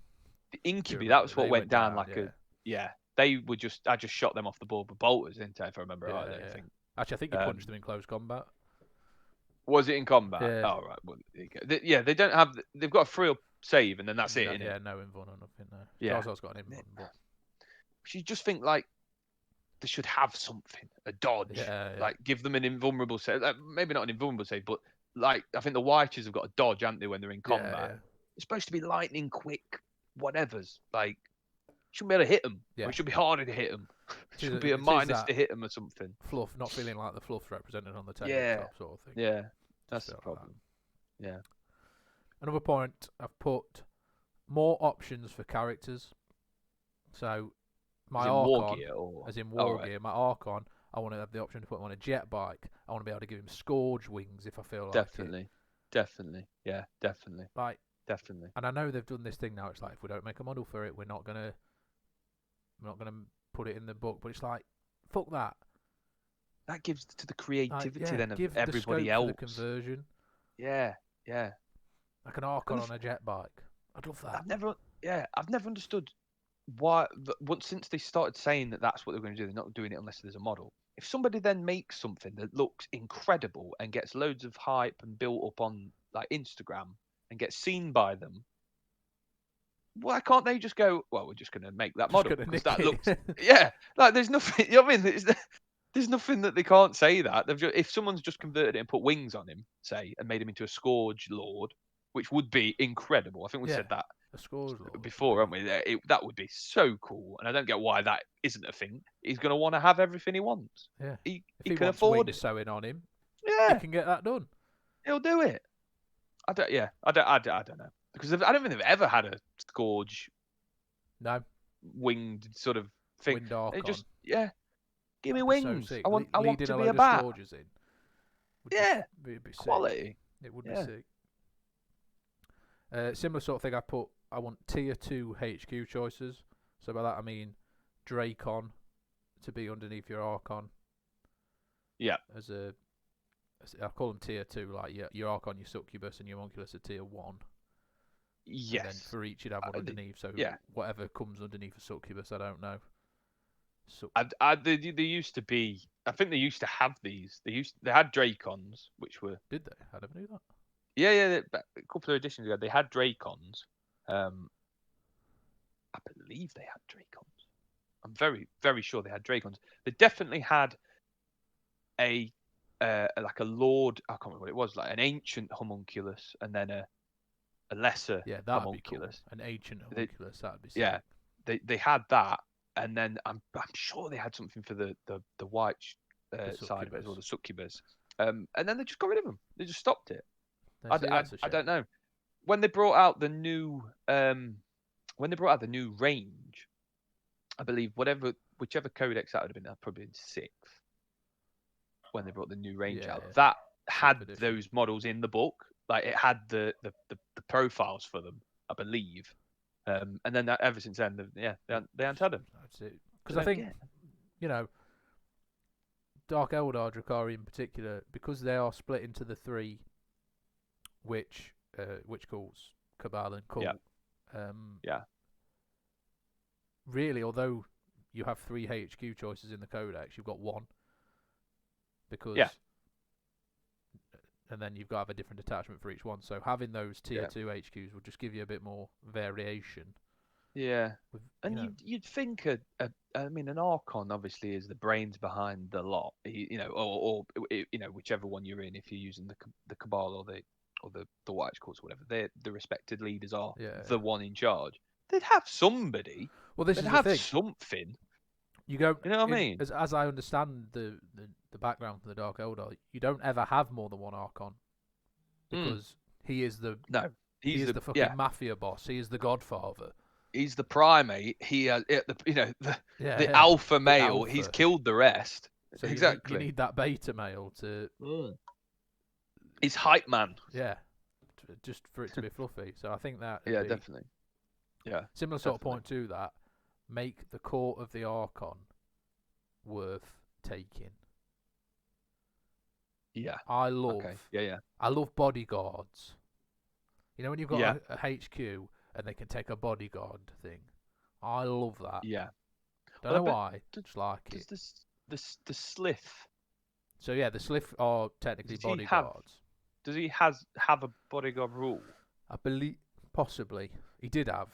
S2: The Incubi, that was what
S1: They
S2: went down
S1: like
S2: a. Yeah. They were just. I just shot them off the board with bolters, didn't I? If I remember rightly. I think.
S1: Actually, I think you punched them in close combat.
S2: Was it in combat?
S1: Yeah.
S2: Oh right. Well, there you go. They don't have. They've got a 3-up save, and then that's it.
S1: Yeah, no invuln or nothing. No.
S2: Yeah.
S1: Drazar's got an invuln, but
S2: you just think like they should have something, a dodge.
S1: Yeah.
S2: Like give them an invulnerable save. Like, maybe not an invulnerable save, but like I think the Wyches have got a dodge, haven't they, when they're in combat?
S1: Yeah.
S2: It's supposed to be lightning quick, whatever's. Like you shouldn't be able to hit them.
S1: Yeah.
S2: Or it should be harder to hit them. It should be a minus to hit them or something.
S1: Fluff, not feeling like the fluff represented on the tabletop sort of thing.
S2: Yeah, that's the problem. Yeah.
S1: Another point, I've put more options for characters. So my Archon, as in war gear, my Archon, I want to have the option to put him on a jet bike. I want to be able to give him Scourge wings if I feel like it.
S2: Definitely. Yeah, definitely.
S1: Like,
S2: definitely.
S1: And I know they've done this thing now. It's like if we don't make a model for it, we're not gonna put it in the book. But it's like, fuck that.
S2: That gives to the creativity then of
S1: give
S2: everybody
S1: the
S2: else.
S1: For the conversion.
S2: Yeah.
S1: Like an Archon on a jet bike. I'd love that.
S2: I've never understood why. Since they started saying that that's what they're going to do, they're not doing it unless there's a model. If somebody then makes something that looks incredible and gets loads of hype and built up on like Instagram and gets seen by them, why can't they just go, well, we're just going to make that model because that looks, like there's nothing. You know what I mean? There's nothing that they can't say that. If someone's just converted it and put wings on him, say, and made him into a Scourge Lord, which would be incredible. I think we said that
S1: a Scourge Lord
S2: before, haven't we? That would be so cool, and I don't get why that isn't a thing. He's going to want to have everything he wants.
S1: Yeah,
S2: he
S1: can
S2: wants afford it.
S1: Sewing on him.
S2: Yeah,
S1: he can get that done.
S2: He'll do it. I don't know because I don't think they've ever had a Scourge.
S1: No.
S2: Winged sort of thing.
S1: Winged Archon.
S2: Give me wings.
S1: So
S2: I want to be a bat. Be quality.
S1: It would be sick. Similar sort of thing. I want tier 2 HQ choices. So by that I mean Drakon to be underneath your Archon.
S2: Yeah.
S1: I call them tier 2, like your Archon, your Succubus, and your Homunculus are tier 1.
S2: Yes.
S1: And then for each you'd have one underneath. So whatever comes underneath a Succubus, I don't know.
S2: They used to be. I think they used to have these. They had Drakons, which were.
S1: Did they? I never knew that.
S2: Yeah. A couple of editions ago, they had Drakons. I believe they had Drakons. I'm very, very sure they had Drakons. They definitely had a like a Lord. I can't remember what it was. Like an ancient homunculus, and then a lesser homunculus.
S1: Cool. An ancient homunculus. That'd be sick.
S2: Yeah, they had that. And then I'm sure they had something for the white side of it, or the Succubus. And then they just got rid of them. They just stopped it. I don't know. When they brought out the new range, I believe whichever codex that would have been, that'd probably been 6th when they brought the new range out.
S1: Yeah.
S2: That had
S1: edition.
S2: those models in the book. Like it had the profiles for them, I believe. And then ever since then, they haven't had them.
S1: That's it. Because I think, Dark Eldar, Drukhari in particular, because they are split into the 3 which calls Cabal and Cult. Really, although you have 3 HQ choices in the codex, you've got 1. Because and then you've got to have a different attachment for each one. So having those tier 2 HQs will just give you a bit more variation.
S2: Yeah, and you'd think I mean, an Archon obviously is the brains behind the lot. Or whichever one you're in, if you're using the Cabal or the White Courts or whatever, the respected leaders are the one in charge. They'd have somebody.
S1: Well, this
S2: they'd
S1: is
S2: have
S1: the thing.
S2: something.
S1: You know
S2: what I mean?
S1: As I understand the background for the Dark Eldar, you don't ever have more than one Archon because he is the he's the fucking mafia boss. He is the Godfather.
S2: He's the primate. He has the alpha male. He's killed the rest.
S1: So
S2: exactly.
S1: You need that beta male to.
S2: He's hype man.
S1: Yeah, just for it to be fluffy. So I think that.
S2: Yeah, definitely. Yeah.
S1: Similar sort of point to that. Make the court of the Archon worth taking.
S2: Yeah.
S1: I love.
S2: Okay. Yeah.
S1: I love bodyguards. You know when you've got a HQ and they can take a bodyguard thing. I love that.
S2: Yeah.
S1: Don't know why. Just like it.
S2: The Slith.
S1: So yeah, the Slith are technically bodyguards.
S2: Does he have a bodyguard rule?
S1: I believe possibly he did have.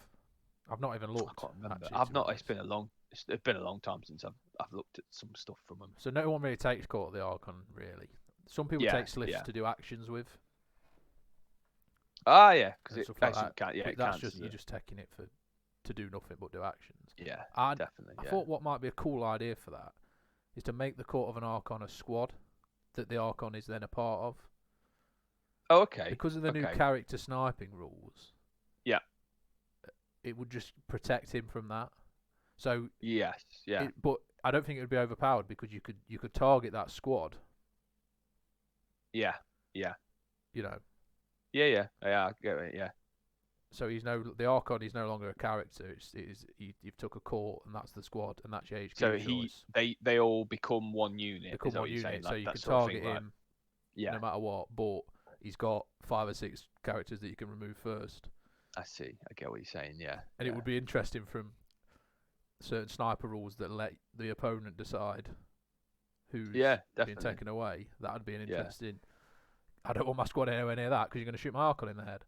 S1: I've not even looked.
S2: I can't remember.
S1: Actually,
S2: I've not. It's been a long time since I've looked at some stuff from him.
S1: So no one really takes Court of the Archon, really. Some people take Sliths to do actions with.
S2: Ah, yeah, because it
S1: like
S2: that's
S1: just you're just taking it to do nothing but do actions.
S2: Yeah, definitely.
S1: I thought what might be a cool idea for that is to make the Court of an Archon a squad that the Archon is then a part of.
S2: Oh, okay.
S1: Because of the new character sniping rules.
S2: Yeah.
S1: It would just protect him from that. So
S2: yes, yeah.
S1: But I don't think it would be overpowered because you could target that squad.
S2: Yeah.
S1: Yeah.
S2: Yeah. I get it. Yeah.
S1: So the Archon is no longer a character. You've took a court and that's the squad and that's your HQ.
S2: So they all become one unit.
S1: Become one unit. So you can target him. No matter what, but he's got 5 or 6 characters that you can remove first.
S2: I see. I get what you're saying. Yeah.
S1: And it would be interesting from certain sniper rules that let the opponent decide who's being taken away. That would be an interesting. I don't want my squad anywhere near that because you're going to shoot my Archon in the head.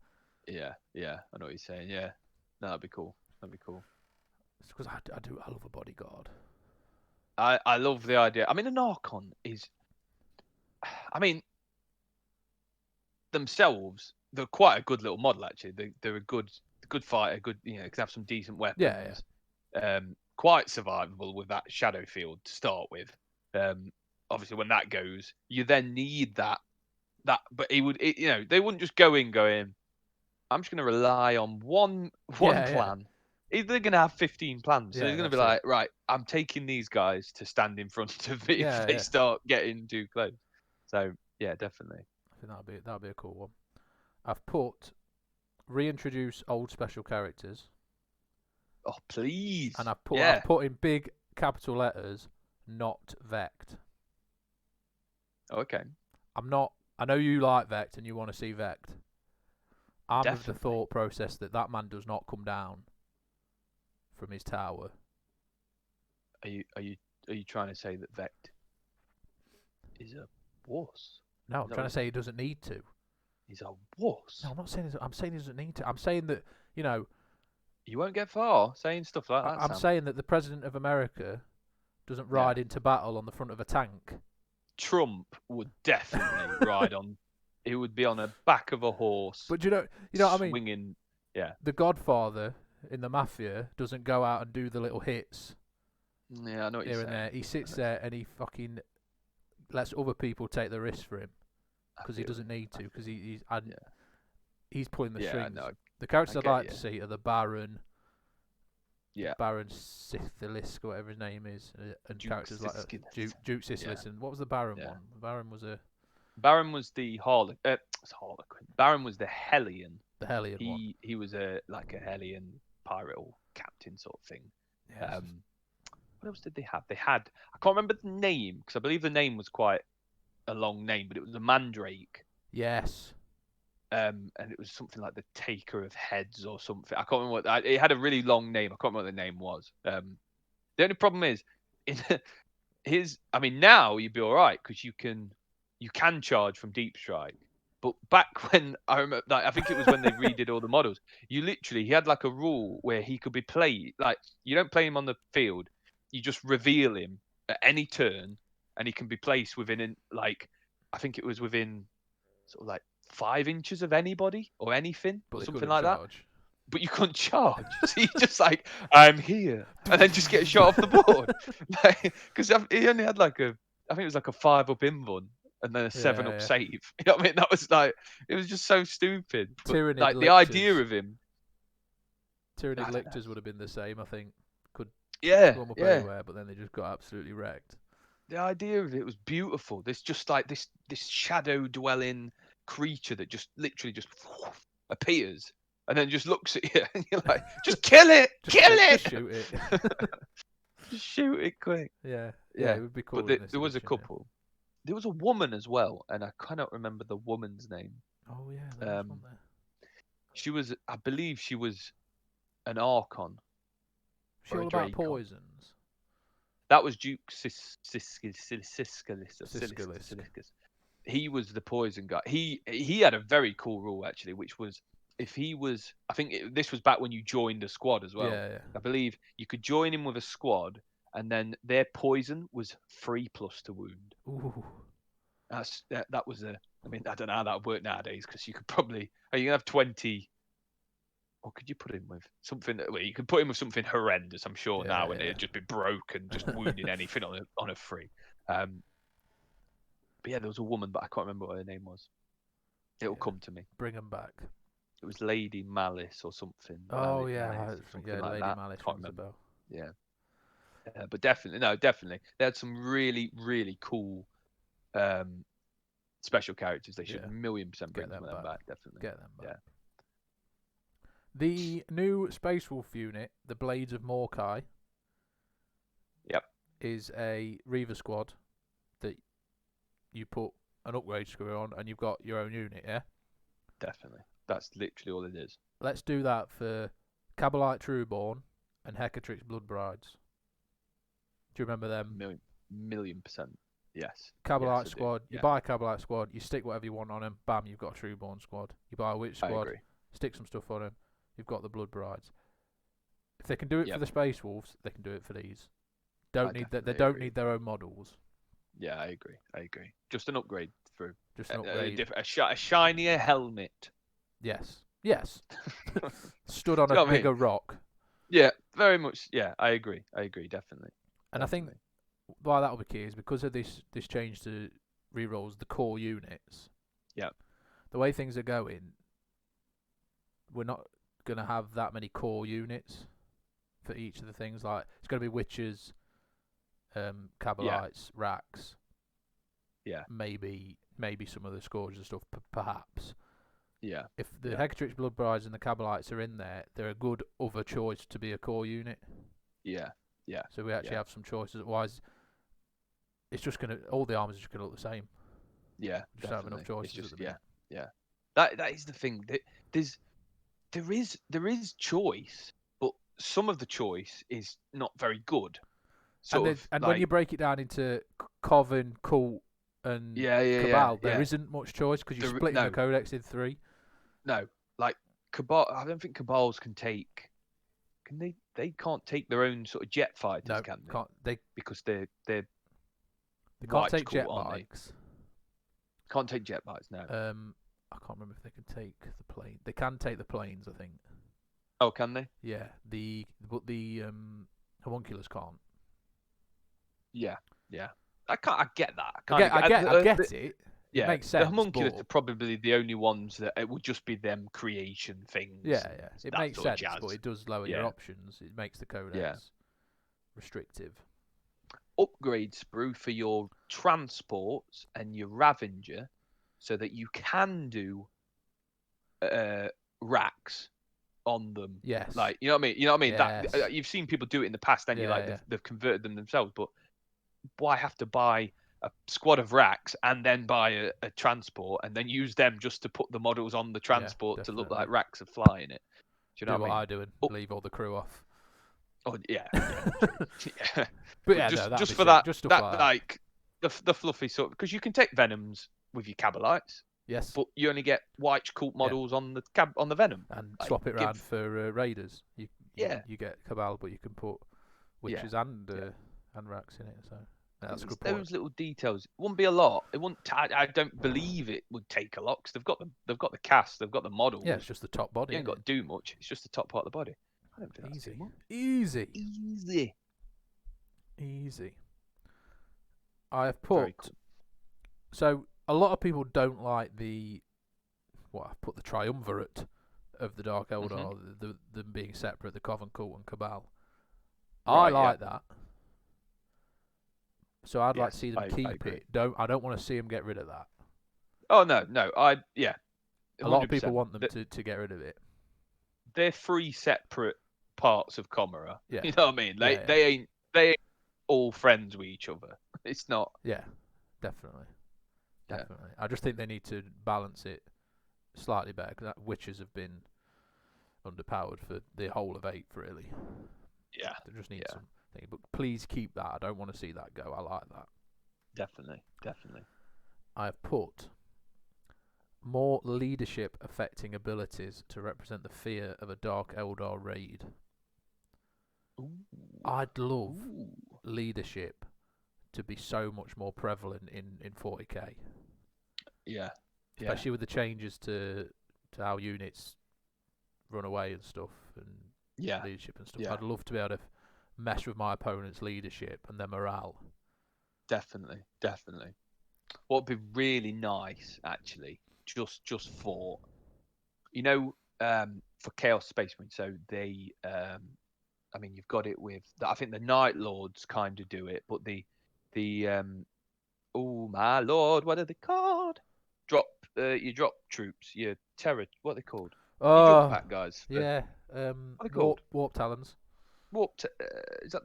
S2: Yeah. I know what you're saying. Yeah. No, that'd be cool.
S1: It's because I love a bodyguard.
S2: I love the idea. I mean, an Archon is. I mean, themselves, they're quite a good little model actually. They're a good fighter. Good, can have some decent weapons. Yeah. Quite survivable with that shadow field to start with. Obviously, when that goes, you then need that. But they wouldn't just go in going, I'm just going to rely on one plan. They're going to have 15 plans. So he's going to be like, right, I'm taking these guys to stand in front of me if they start getting too close. So yeah, definitely.
S1: I think that'd be a cool one. I've put reintroduce old special characters.
S2: Oh please!
S1: And I've put in big capital letters, not Vect.
S2: Okay.
S1: I know you like Vect and you want to see Vect. I'm of the thought process that man does not come down from his tower.
S2: Are you trying to say that Vect is a wuss?
S1: No, I'm trying to say he doesn't need to.
S2: He's a wuss.
S1: No, I'm not saying. I'm saying he doesn't need to. I'm saying that
S2: you won't get far saying stuff like that.
S1: I'm saying that the President of America doesn't ride into battle on the front of a tank.
S2: Trump would definitely ride on. He would be on the back of a horse.
S1: But you know what I mean.
S2: Swinging, yeah.
S1: The Godfather in the Mafia doesn't go out and do the little hits.
S2: Yeah, I know what you're saying.
S1: There. He sits there and he fucking lets other people take the risk for him because he doesn't need to because he's pulling the strings. No, the characters I'd like to see are the Baron,
S2: Yeah.
S1: Baron Sithilisk or whatever his name is, and
S2: Duke
S1: characters like
S2: Siskilis.
S1: Duke Siskilis.
S2: Yeah.
S1: And what was the Baron
S2: Yeah.
S1: one? The Baron was
S2: Baron was the Harlequin. Baron was the Hellion.
S1: the Hellion one.
S2: He was a Hellion pirate or captain sort of thing.
S1: Yes.
S2: What else did they have? They had, I can't remember the name because I believe the name was quite a long name, but it was a Mandrake.
S1: Yes.
S2: And it was something like the Taker of Heads or something. I can't remember what. It had a really long name. I can't remember what the name was. The only problem is, now you'd be all right because you can charge from Deep Strike. But back when I remember, I think it was when they redid all the models. He had like a rule where he could be played. Like you don't play him on the field, you just reveal him at any turn, and he can be placed within I think it was within sort of like 5 inches of anybody or anything, or something like that. But you couldn't charge. So you just like, I'm here, and then just get shot off the board. Because he only had I think it was like a 5-up invuln and then a 7-up save. You know what I mean? That was it was just so stupid. But, the idea of him.
S1: Tyranid Lictors would have been the same, I think. Could
S2: come
S1: up anywhere, but then they just got absolutely wrecked.
S2: The idea of it was beautiful. There's just this shadow dwelling creature that just literally just appears and then just looks at you and you're like, just kill it,
S1: just shoot it.
S2: Just shoot it quick.
S1: Yeah, it would be cool.
S2: But there was a couple. There was a woman as well, and I cannot remember the woman's name.
S1: Oh yeah, there was one there.
S2: She was, I believe, she was an Archon.
S1: She all about poisons.
S2: That was Duke Siskilis. He was the poison guy. He had a very cool rule actually, which was if he was, this was back when you joined a squad as well.
S1: Yeah.
S2: I believe you could join him with a squad, and then their poison was 3+ to wound.
S1: Ooh.
S2: That was I don't know how that would work nowadays because you could probably you can have 20. Or could you put him with something? Well, you could put him with something horrendous, I'm sure now, and it'd just be broken, just wounding anything on a free. But yeah, there was a woman, but I can't remember what her name was. It'll come to me.
S1: Bring them back.
S2: It was Lady Malice or something.
S1: Oh
S2: Lady Malice
S1: can't remember.
S2: Yeah. But definitely. They had some really, really cool special characters. They should 1,000,000% bring them back. Definitely.
S1: Get them back.
S2: Yeah.
S1: The new Space Wolf unit, the Blades of Morkai, is a Reaver squad that you put an upgrade screw on and you've got your own unit, yeah?
S2: Definitely. That's literally all it is.
S1: Let's do that for Cabalite Trueborn and Hecatrix Blood Brides. Do you remember them?
S2: 1,000,000%. Yes.
S1: Cabalite squad. You buy a Cabalite squad, you stick whatever you want on them, bam, you've got a Trueborn squad. You buy a Witch squad, stick some stuff on them, you've got the Blood Brides. If they can do it for the Space Wolves, they can do it for these. They don't need their own models.
S2: Yeah, I agree. Just an upgrade for
S1: a
S2: shinier helmet.
S1: Yes. Stood on a bigger rock.
S2: Yeah, very much. Yeah, I agree. Definitely.
S1: And I think why that will be key is because of this change to rerolls the core units.
S2: Yeah.
S1: The way things are going, we're not going to have that many core units for each of the things. Like it's going to be Witches, Cabalites, Racks.
S2: Yeah.
S1: Maybe some of the Scourges and stuff, perhaps.
S2: Yeah.
S1: If the Hecatrix Blood Brides and the Cabalites are in there, they're a good other choice to be a core unit.
S2: Yeah.
S1: So we actually have some choices. Otherwise, it's just all the armies are just gonna look the same.
S2: Yeah.
S1: Just have enough choices.
S2: Yeah. That is the thing. There is choice, but some of the choice is not very good.
S1: When you break it down into Coven, Cult, and Cabal, there isn't much choice because you're splitting the codex in 3.
S2: No, like Cabal. I don't think Cabals can take. Can they? They can't take their own sort of jet fighters, can they?
S1: Can't they?
S2: Because they
S1: can't take jet bikes.
S2: Can't take jet bikes. No.
S1: I can't remember if they can take the plane. They can take the planes, I think.
S2: Oh, can they?
S1: Yeah. But the homunculus can't.
S2: Yeah. I get that.
S1: I get it. it makes sense.
S2: The homunculus
S1: but...
S2: are probably the only ones that it would just be them creation things.
S1: Yeah, it makes sense,
S2: jazz.
S1: but it does lower your options. It makes the codex restrictive.
S2: Upgrade sprue for your transports and your Ravenger, so that you can do racks on them.
S1: Yes.
S2: Like, you know what I mean? You know what I mean?
S1: Yes.
S2: That you've seen people do it in the past, and they've converted them themselves. But why have to buy a squad of racks and then buy a transport and then use them just to put the models on the transport to look like racks are flying it? Do you know what I mean?
S1: I do and leave all the crew off.
S2: Oh yeah.
S1: But yeah,
S2: just for that, like the fluffy sort, because you can take Venoms with your Cabalites.
S1: Yes.
S2: But you only get white cult models on the Venom.
S1: And swap it around for Raiders. You get Cabal, but you can put Witches and Racks in it. So that's a good point.
S2: Those little details. It wouldn't be a lot. It wouldn't. I don't believe it would take a lot, because they've got the cast, they've got the models.
S1: Yeah, it's just the top body.
S2: You ain't got to do much. It's just the top part of the body. I don't think that's too much.
S1: Easy. I have put. Cool. So a lot of people don't like I've put the triumvirate of the Dark Eldar, them being separate, the Coven Cult and Cabal. I like that. So I'd like to see them keep it. I don't want to see them get rid of that.
S2: Oh no. A
S1: lot of people want them to get rid of it.
S2: They're three separate parts of Comera.
S1: Yeah.
S2: You know what I mean? They ain't all friends with each other. It's not.
S1: Yeah, definitely. I just think they need to balance it slightly better, because witches have been underpowered for the whole of 8th, really.
S2: Yeah.
S1: They just need something. But please keep that. I don't want to see that go. I like that.
S2: Definitely.
S1: I've put more leadership affecting abilities to represent the fear of a Dark Eldar raid.
S2: Ooh.
S1: I'd love leadership to be so much more prevalent in 40k.
S2: Yeah.
S1: Especially with the changes to how units run away and stuff, and leadership and stuff.
S2: Yeah.
S1: I'd love to be able to mess with my opponent's leadership and their morale.
S2: Definitely. What would be really nice, actually, just for, for Chaos Space Marine. So they, you've got it with. I think the Night Lords kind of do it, but oh my lord, what are they called? You drop troops, your terror. What are they called?
S1: Oh,
S2: jump pack guys.
S1: Yeah.
S2: What are they called?
S1: Warp Talons.
S2: Is that?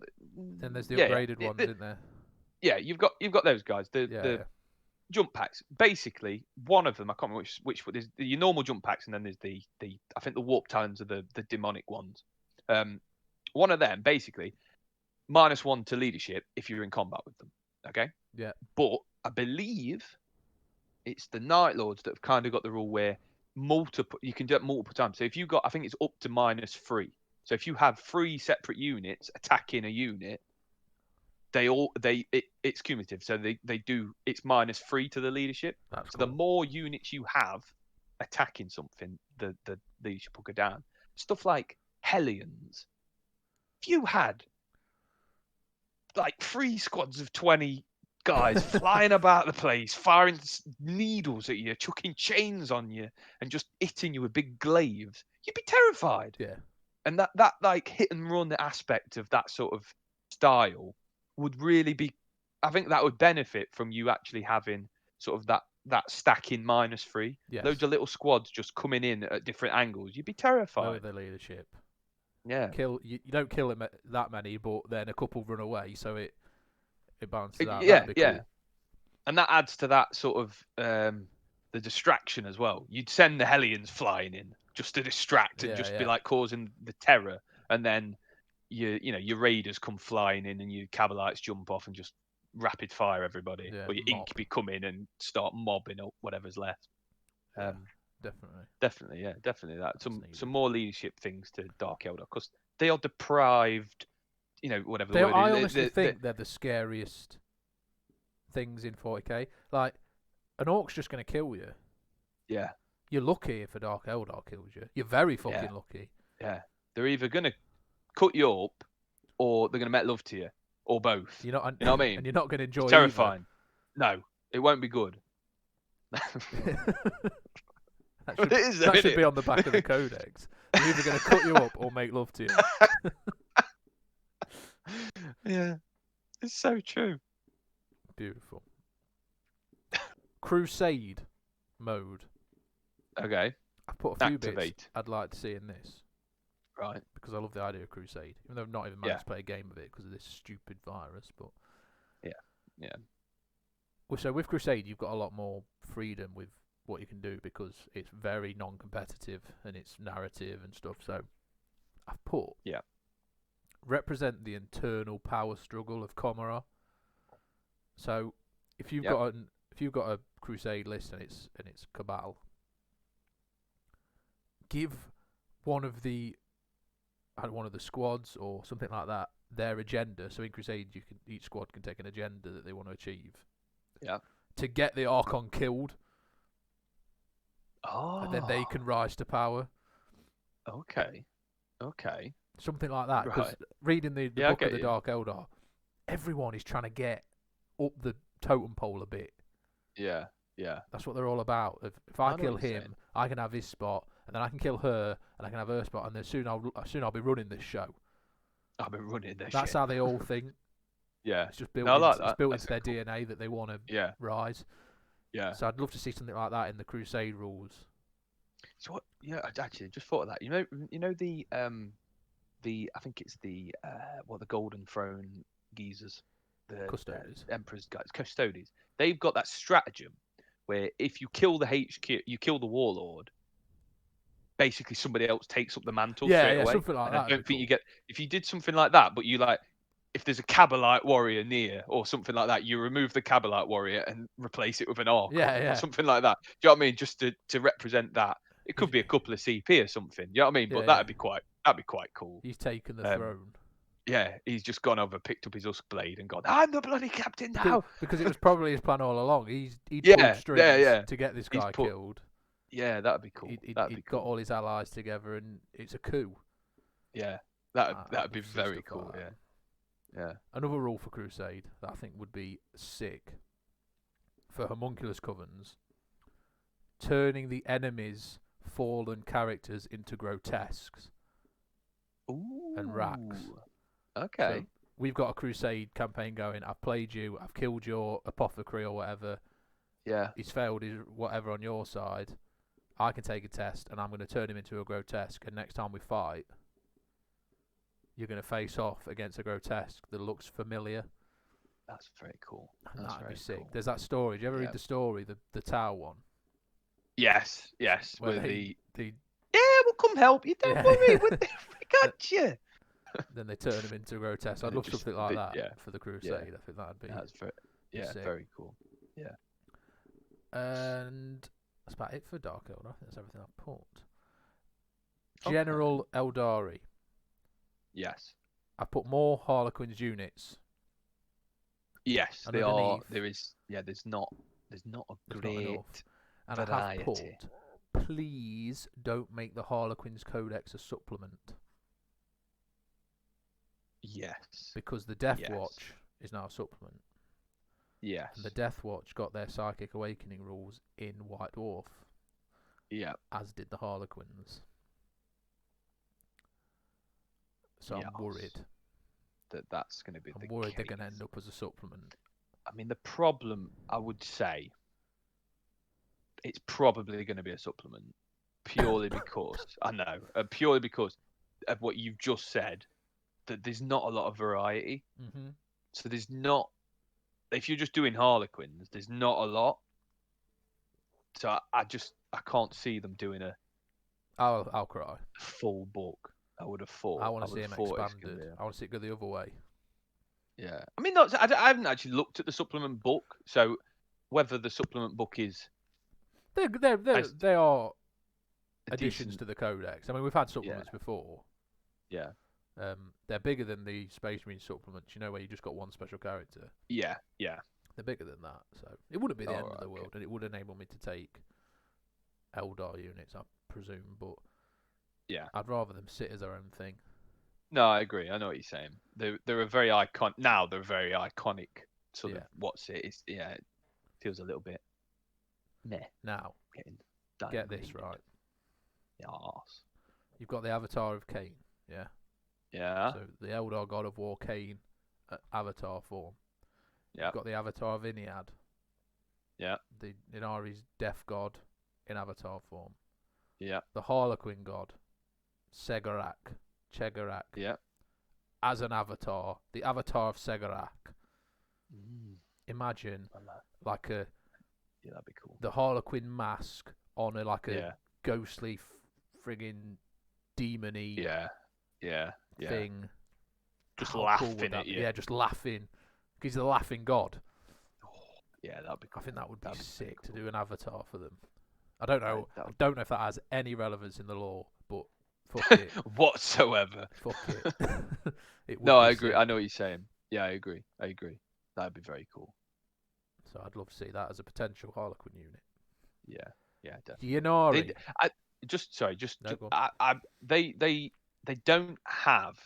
S1: Then there's the upgraded ones, isn't there?
S2: Yeah, you've got those guys. The jump packs. Basically, one of them, I can't remember which there's your normal jump packs, and then there's the I think the Warp Talons are the demonic ones. One of them basically -1 to leadership if you're in combat with them. Okay.
S1: Yeah.
S2: But I believe it's the Night Lords that have kind of got the rule where you can do it multiple times. So if you got, I think it's up to -3. So if you have 3 separate units attacking a unit, it's cumulative. So they do, it's -3 to the leadership.
S1: That's
S2: so
S1: cool.
S2: The more units you have attacking something, the leadership will go down. Stuff like Hellions. If you had like 3 squads of 20 guys flying about the place, firing needles at you, chucking chains on you, and just hitting you with big glaives, you'd be terrified.
S1: Yeah.
S2: And that like hit and run aspect of that sort of style would really be. I think that would benefit from you actually having sort of that stacking -3.
S1: Yes.
S2: Loads of little squads just coming in at different angles. You'd be terrified.
S1: Lower the leadership.
S2: Yeah.
S1: You don't kill them that many, but then a couple run away, so it balances out.
S2: Yeah,
S1: That'd be cool.
S2: And that adds to that sort of the distraction as well. You'd send the Hellions flying in just to distract and be like causing the terror, and then your raiders come flying in, and your Cabalites jump off and just rapid fire everybody, or your Incubi come in and start mobbing up whatever's left. Definitely that some more leadership things to Dark Eldar, because they are deprived. Whatever the word is.
S1: I honestly think they're the scariest things in 40k. Like, an Orc's just going to kill you.
S2: Yeah.
S1: You're lucky if a Dark Eldar kills you. You're very fucking lucky.
S2: Yeah. They're either going to cut you up, or they're going to make love to you, or both. You know what I mean?
S1: And you're not going to enjoy it.
S2: Terrifying. No, it won't be good.
S1: That
S2: It is, though,
S1: that
S2: isn't
S1: should be
S2: it?
S1: on the back of the codex. They're either going to cut you up or make love to you.
S2: Yeah, it's so true.
S1: Beautiful. Crusade Mode.
S2: Okay,
S1: I've put a few bits
S2: activate.
S1: I'd like to see in this
S2: Right.
S1: because I love the idea of Crusade, even though I've not even managed to play a game of it because of this stupid virus. But
S2: Yeah.
S1: well, so with Crusade, you've got a lot more freedom with what you can do because it's very non-competitive and it's narrative and stuff. So I've put represent the internal power struggle of Comora. So if you've got a Crusade list and it's Cabal, give one of the squads or something like that their agenda. So in Crusade, each squad can take an agenda that they want to achieve.
S2: Yeah.
S1: To get the Archon killed.
S2: Oh.
S1: And then they can rise to power.
S2: Okay.
S1: Something like that. Because
S2: Right.
S1: reading the book of the Dark Eldar, everyone is trying to get up the totem pole a bit.
S2: Yeah.
S1: That's what they're all about. If I kill him, I can have his spot, and then I can kill her, and I can have her spot, and then soon I'll be running this show.
S2: I've been running this.
S1: That's how they all think.
S2: Yeah.
S1: It's just built.
S2: It's
S1: built into their DNA that they want to rise.
S2: Yeah.
S1: So I'd love to see something like that in the Crusade rules.
S2: So what? Yeah, I actually just thought of that. You know the I think it's the Golden Throne geezers, the
S1: Custodes.
S2: Emperor's guys, Custodes. They've got that stratagem where if you kill the HQ, you kill the Warlord. Basically, somebody else takes up the mantle straight away.
S1: Something like that.
S2: I don't think you get if you did something like that, but you if there's a Kabbalite warrior near or something like that, you remove the Kabbalite warrior and replace it with an Archon or something like that. Do you know what I mean? Just to represent that. It could be a couple of CP or something. You know what I mean? But that'd be quite cool.
S1: He's taken the throne.
S2: Yeah, he's just gone over, picked up his husk blade, and gone. I'm the bloody captain now.
S1: Because it was probably his plan all along. He pulled strings to get this guy killed.
S2: Yeah, that'd be cool.
S1: He got all his allies together, and it's a coup.
S2: Yeah, that'd be very cool.
S1: Like
S2: yeah.
S1: Another rule for Crusade that I think would be sick for homunculus covens: turning the enemy's fallen characters into grotesques.
S2: Ooh.
S1: And racks.
S2: Okay.
S1: So we've got a Crusade campaign going. I've played you. I've killed your apothecary or whatever.
S2: Yeah.
S1: He's failed his whatever on your side. I can take a test and I'm going to turn him into a grotesque. And next time we fight, you're going to face off against a grotesque that looks familiar.
S2: That's very cool.
S1: That'd be sick. Cool. There's that story. Did you ever read the story, the Tau one?
S2: Yes.
S1: Where
S2: with
S1: we'll
S2: come help you. Don't worry. We got you.
S1: Then they turn him into a grotesque. I'd love something like that for the Crusade.
S2: Yeah.
S1: I think that'd be.
S2: That's very cool. Yeah.
S1: And that's about it for Dark Eldar. I think that's everything I've put. General Eldari.
S2: Yes.
S1: I put more Harlequins units.
S2: Yes, they are. There is. Yeah, there's not a great
S1: and
S2: variety.
S1: I have put, please don't make the Harlequins Codex a supplement.
S2: Yes.
S1: Because the Death Watch is now a supplement.
S2: Yes.
S1: And the Death Watch got their Psychic Awakening rules in White Dwarf.
S2: Yeah.
S1: As did the Harlequins. So I'm worried.
S2: That's going to be
S1: I'm worried they're going to end up as a supplement.
S2: I mean, the problem, I would say, it's probably going to be a supplement. Purely because, purely because of what you've just said, that there's not a lot of variety.
S1: Mm-hmm.
S2: So there's not, if you're just doing Harlequins, there's not a lot. So I can't see them doing
S1: I'll cry.
S2: Full book. I would have thought.
S1: I want to see him expanded. I want to see it go the other way.
S2: Yeah. I mean, I haven't actually looked at the supplement book, so whether the supplement book is...
S1: They are additions to the Codex. I mean, we've had supplements before.
S2: Yeah.
S1: They're bigger than the Space Marine supplements, where you just got one special character.
S2: Yeah.
S1: They're bigger than that, so it wouldn't be the end of the world, and it would enable me to take Eldar units, I presume, but
S2: yeah,
S1: I'd rather them sit as their own thing.
S2: No, I agree. I know what you're saying. They're a very iconic. Now they're very iconic. Sort of it feels a little bit Meh.
S1: Now,
S2: Getting
S1: get this
S2: downgraded.
S1: right.
S2: Yes.
S1: You've got the avatar of Kane, yeah?
S2: Yeah.
S1: So the Eldar God of War Kane avatar form.
S2: Yeah.
S1: You've got the avatar of Iniad.
S2: Yeah.
S1: The Inari's Death God in avatar form.
S2: Yeah.
S1: The Harlequin God, Chegarak,
S2: Yeah.
S1: as an avatar. The avatar of Segarak. Imagine like
S2: Yeah, that'd be cool.
S1: the Harlequin mask on a
S2: Yeah.
S1: ghostly friggin' demon-y
S2: Yeah.
S1: thing.
S2: Just
S1: How cool
S2: laughing
S1: would that
S2: at
S1: be?
S2: you.
S1: Yeah, just laughing. He's the laughing god.
S2: Yeah, that'd be cool.
S1: I think that would be sick
S2: cool.
S1: to do an avatar for them. I don't know. I don't know if that has any relevance in the lore, but fuck it.
S2: Whatsoever.
S1: Fuck it. It would
S2: No,
S1: be
S2: I agree.
S1: sick.
S2: I know what you're saying. Yeah, I agree. That'd be very cool.
S1: So I'd love to see that as a potential Harlequin unit.
S2: Yeah, definitely.
S1: Yanari.
S2: They don't have.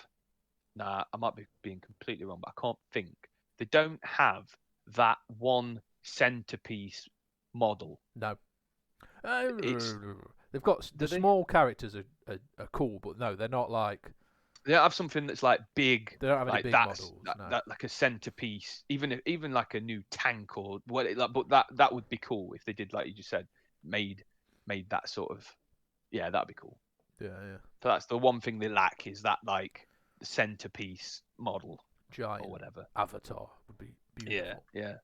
S2: Nah, I might be being completely wrong, but I can't think. They don't have that one centerpiece model.
S1: No.
S2: It's
S1: They've got the
S2: Do they?
S1: small characters are cool, but no, they're not like
S2: They don't have something that's like big,
S1: they don't have any
S2: like
S1: big
S2: that's
S1: models.
S2: that,
S1: No.
S2: that like a centerpiece. Even like a new tank or what. But that would be cool if they did, like you just said, made that sort of. Yeah, that'd be cool.
S1: Yeah.
S2: So that's the one thing they lack, is that like the centerpiece model
S1: Giant
S2: or whatever.
S1: avatar would be beautiful.
S2: Yeah.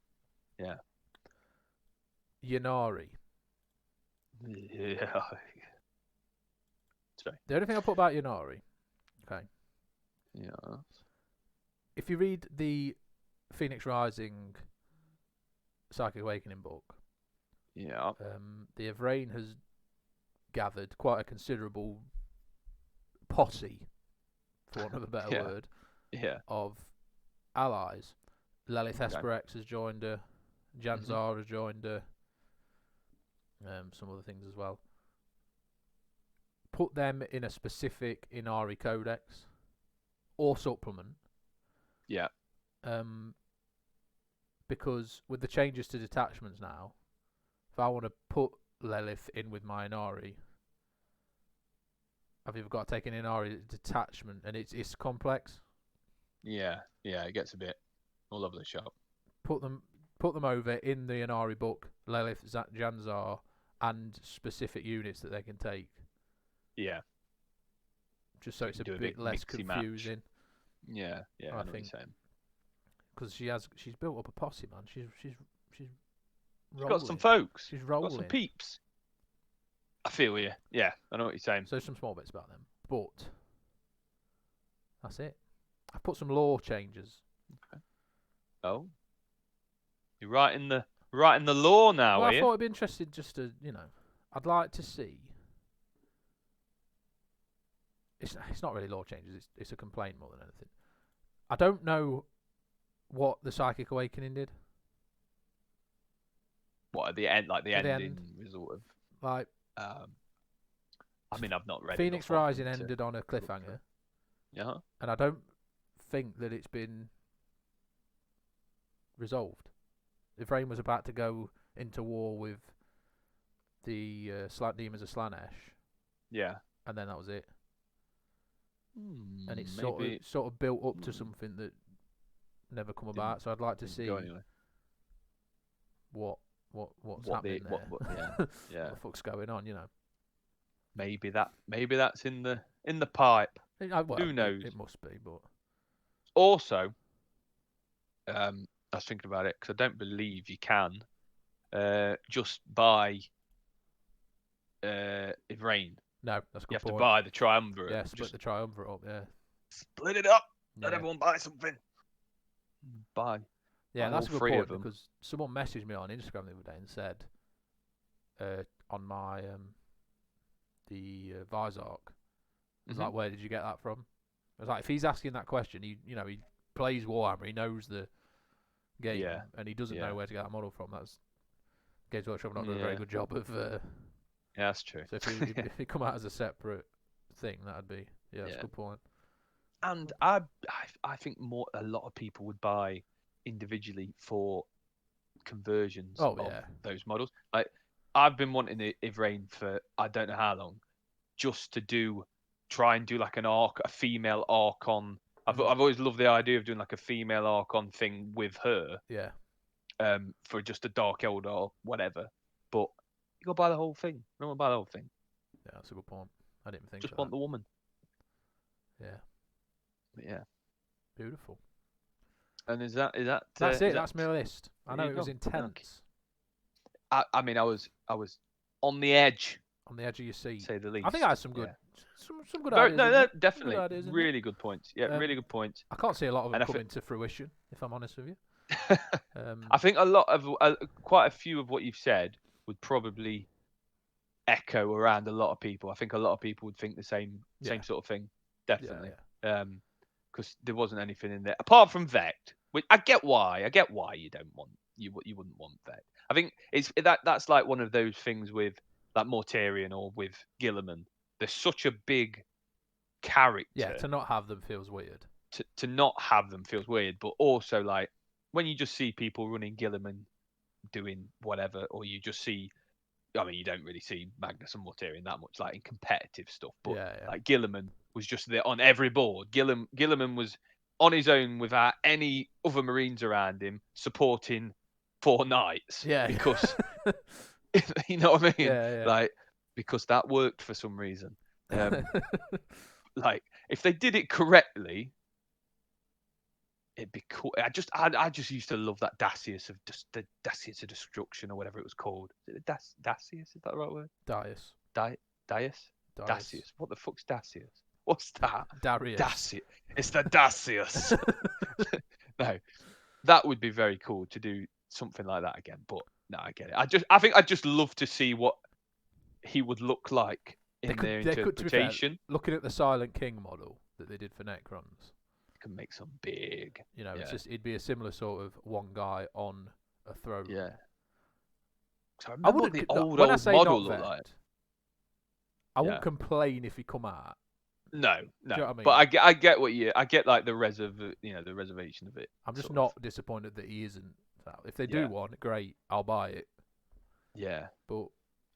S1: Yanari.
S2: Yeah. Sorry.
S1: The only thing I put about Yanari, okay,
S2: Yeah.
S1: if you read the Phoenix Rising Psychic Awakening book,
S2: Yeah.
S1: the Evrain has gathered quite a considerable posse, for want of a better word, of allies. Lelith Esperex has joined her, Janzar has joined her, some other things as well. Put them in a specific Inari codex or supplement.
S2: Yeah.
S1: Because with the changes to detachments now, if I want to put Lelith in with my Inari, I've either got to take an Inari detachment, and it's complex.
S2: Yeah. It gets a bit all over the shop.
S1: Put them over in the Inari book, Lelith, Janzar, and specific units that they can take.
S2: Yeah.
S1: Just so it's a bit less confusing.
S2: Yeah. I know what you're saying.
S1: Because she's built up a posse, man. She's
S2: She's got some folks.
S1: She's rolling.
S2: Got some peeps. I feel you. Yeah, I know what you're saying.
S1: So some small bits about them, but that's it. I've put some lore changes.
S2: Okay. Oh, you're writing the lore now,
S1: Well,
S2: are
S1: I
S2: you?
S1: thought it'd be interesting just to, I'd like to see. It's not really lore changes. It's a complaint more than anything. I don't know what the Psychic Awakening did.
S2: What at the end, like the ending result of
S1: like.
S2: I mean, I've not read.
S1: Phoenix Rising ended on a cliffhanger.
S2: Yeah.
S1: And I don't think that it's been resolved. Evrain was about to go into war with the demons of Slanesh.
S2: Yeah.
S1: And then that was it. And it's
S2: maybe
S1: sort of built up to something that never come about. So I'd like to see what's happening there. What the fuck's going on?
S2: Maybe that's in the pipe. Who knows?
S1: It must be, but
S2: also, I was thinking about it because I don't believe you can just buy Evrain.
S1: No, that's a good point.
S2: You have to buy the Triumvirate.
S1: Yeah, split the Triumvirate up, yeah.
S2: Split it up. Let everyone buy something. Buy.
S1: Yeah, that's a good
S2: point
S1: because someone messaged me on Instagram the other day and said on my the Vizark, was like, where did you get that from? I was like, if he's asking that question, he plays Warhammer, he knows the game, and he doesn't know where to get that model from. That's Games Workshop not done a very good job of.
S2: Yeah, that's true.
S1: So if it come out as a separate thing, that'd be that's a good point.
S2: And I think a lot of people would buy individually for conversions of those models. Like I've been wanting Ivrain for I don't know how long, just to try and do like an arc, a female Archon. I've always loved the idea of doing like a female Archon thing with her.
S1: Yeah.
S2: For just a Dark Elder or whatever. But you gotta buy the whole thing. You don't buy the whole thing.
S1: Yeah, that's a good point. I didn't think.
S2: Just want the woman.
S1: Yeah.
S2: But yeah.
S1: Beautiful.
S2: And is that?
S1: That's it. That's my list. I know it was
S2: go.
S1: intense.
S2: Okay. I mean, I was on the edge.
S1: On the edge of your seat.
S2: To say the least.
S1: I think I had some good, some good
S2: Very,
S1: ideas.
S2: No, definitely.
S1: Good ideas,
S2: really good points. Yeah, really good points.
S1: I can't see a lot of them coming to fruition, if I'm honest with you.
S2: I think quite a few of what you've said would probably echo around a lot of people. I think a lot of people would think the same sort of thing. Definitely. Because there wasn't anything in there apart from Vect. Which I get why. You wouldn't want Vect. I think that's like one of those things with like Mortarion or with Gilliman. They're such a big character.
S1: Yeah, to not have them feels weird.
S2: To not have them feels weird, but also like when you just see people running Gilliman doing whatever, or you just see, I mean, you don't really see Magnus and Mortarion that much, like in competitive stuff, but like Gilliman was just there on every board. Gilliman was on his own without any other Marines around him, supporting 4 knights.
S1: Yeah,
S2: because you know what I mean.
S1: Yeah.
S2: Like because that worked for some reason. Like if they did it correctly, it'd be cool. I just used to love that Dacius of the Dacius of Destruction or whatever it was called. Is it Dacius? Is that the right word?
S1: Darius.
S2: Dacius. What the fuck's Dacius? What's that?
S1: Darius.
S2: Dacius. It's the Dacius. No, that would be very cool to do something like that again. But no, I get it. I think I'd just love to see what he would look like in their interpretation.
S1: Looking at the Silent King model that they did for Necrons.
S2: Can make some big.
S1: You know, it's just it'd be a similar sort of one guy on a throne.
S2: Yeah. So I remember what the old model looked like.
S1: I wouldn't complain if he come out.
S2: No.
S1: Do you know what I mean?
S2: But I get like the reservation of it.
S1: I'm just not disappointed that he isn't. If they do one, great, I'll buy it.
S2: Yeah.
S1: But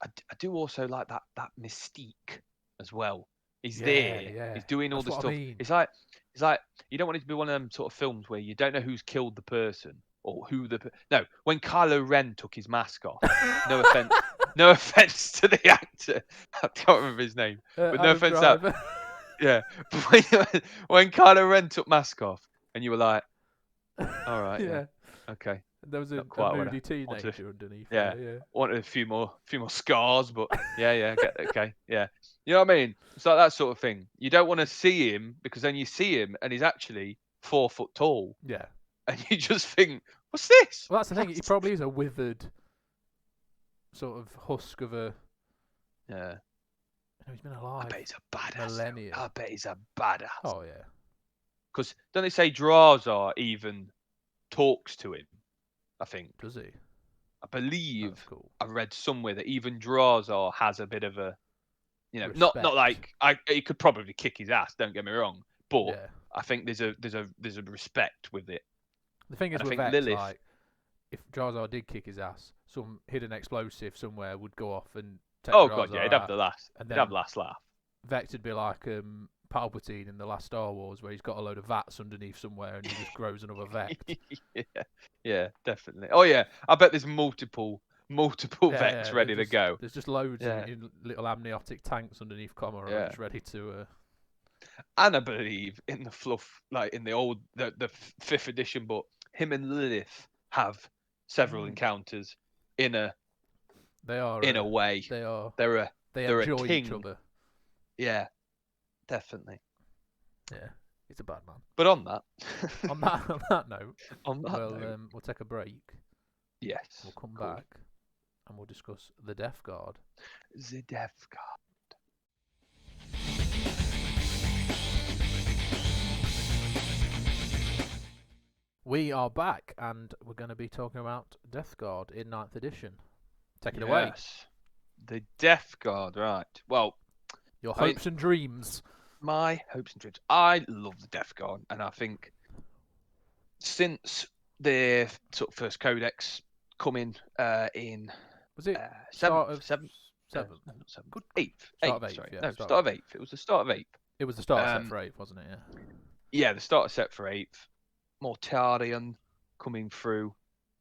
S2: I do also like that mystique as well. He's there.
S1: Yeah.
S2: He's doing all
S1: That's
S2: this
S1: what
S2: stuff.
S1: I mean.
S2: It's like you don't want it to be one of them sort of films where you don't know who's killed the person or who no. When Kylo Ren took his mask off, no offense to the actor, I can't remember his name, but no offense to yeah. But when Kylo Ren took mask off, and you were like, all right, yeah. Okay.
S1: There was a moody teenager underneath.
S2: Yeah. Wanted a few more scars, but okay, yeah. You know what I mean? It's like that sort of thing. You don't want to see him because then you see him and he's actually 4 foot tall.
S1: Yeah.
S2: And you just think, what's this?
S1: Well, that's the thing. He probably is a withered sort of husk of a.
S2: Yeah.
S1: He's been alive.
S2: I bet he's a badass.
S1: Millennia.
S2: I bet he's a badass.
S1: Oh yeah.
S2: Because don't they say Drazar even talks to him? I think.
S1: Does he?
S2: I believe
S1: cool.
S2: I read somewhere that even Drazar has a bit of a,
S1: Respect.
S2: not like he could probably kick his ass. Don't get me wrong, but I think there's a respect with it.
S1: The thing is with Vex,
S2: Lilith,
S1: like if Drazar did kick his ass, some hidden explosive somewhere would go off and take Drazar
S2: he'd have the last.
S1: And
S2: he'd have last laugh.
S1: Vex would be like Palpatine in the last Star Wars, where he's got a load of vats underneath somewhere and he just grows another Vex.
S2: Yeah, definitely. Oh yeah, I bet there's multiple Vex ready to go.
S1: There's just loads in little amniotic tanks underneath Commodore, just ready to.
S2: And I believe in the fluff, like in the old the 5th edition book, him and Lilith have several encounters in a way.
S1: They are. They enjoy each other.
S2: Yeah, definitely.
S1: Yeah, he's a bad man.
S2: But on that
S1: note, we'll take a break.
S2: Yes.
S1: We'll come back and we'll discuss the Death Guard.
S2: The Death Guard.
S1: We are back and we're going to be talking about Death Guard in 9th edition. Take it away.
S2: The Death Guard, right. Well,
S1: your hopes and dreams.
S2: My hopes and dreams. I love the Death Guard, and I think since the sort of first codex coming in
S1: Was it
S2: seventh,
S1: start of
S2: seventh,
S1: seventh?
S2: no, not seventh,
S1: Good.
S2: eighth,
S1: Start of
S2: eighth.
S1: eighth.
S2: Sorry,
S1: Yeah.
S2: no,
S1: Start
S2: start
S1: of
S2: of eighth. It was the start of eighth.
S1: It was the start set for eighth, wasn't it? Yeah.
S2: Yeah, the starter set for eighth. Mortarion coming through,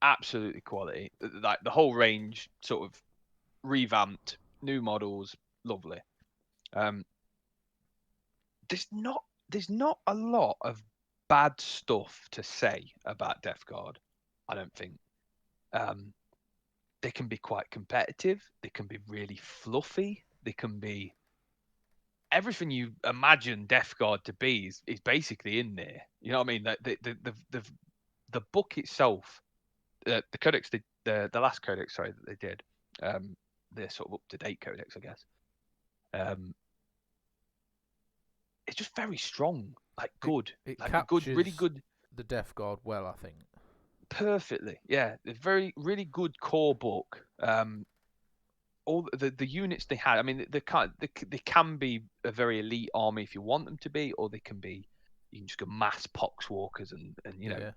S2: absolutely quality. Like the whole range, sort of revamped, new models, lovely. There's not a lot of bad stuff to say about Death Guard. I don't think. They can be quite competitive. They can be really fluffy. They can be everything you imagine Death Guard to be is basically in there. You know what I mean? The book itself, the codex, the last codex, sorry, that they did, the sort of up to date codex, I guess. It's just very strong, like good,
S1: It
S2: like
S1: captures
S2: good, really good,
S1: the Death Guard well, I think.
S2: perfectly. Yeah, a very really good core book. All the units they had. I mean, they can be a very elite army if you want them to be, or they can be you can just go mass poxwalkers and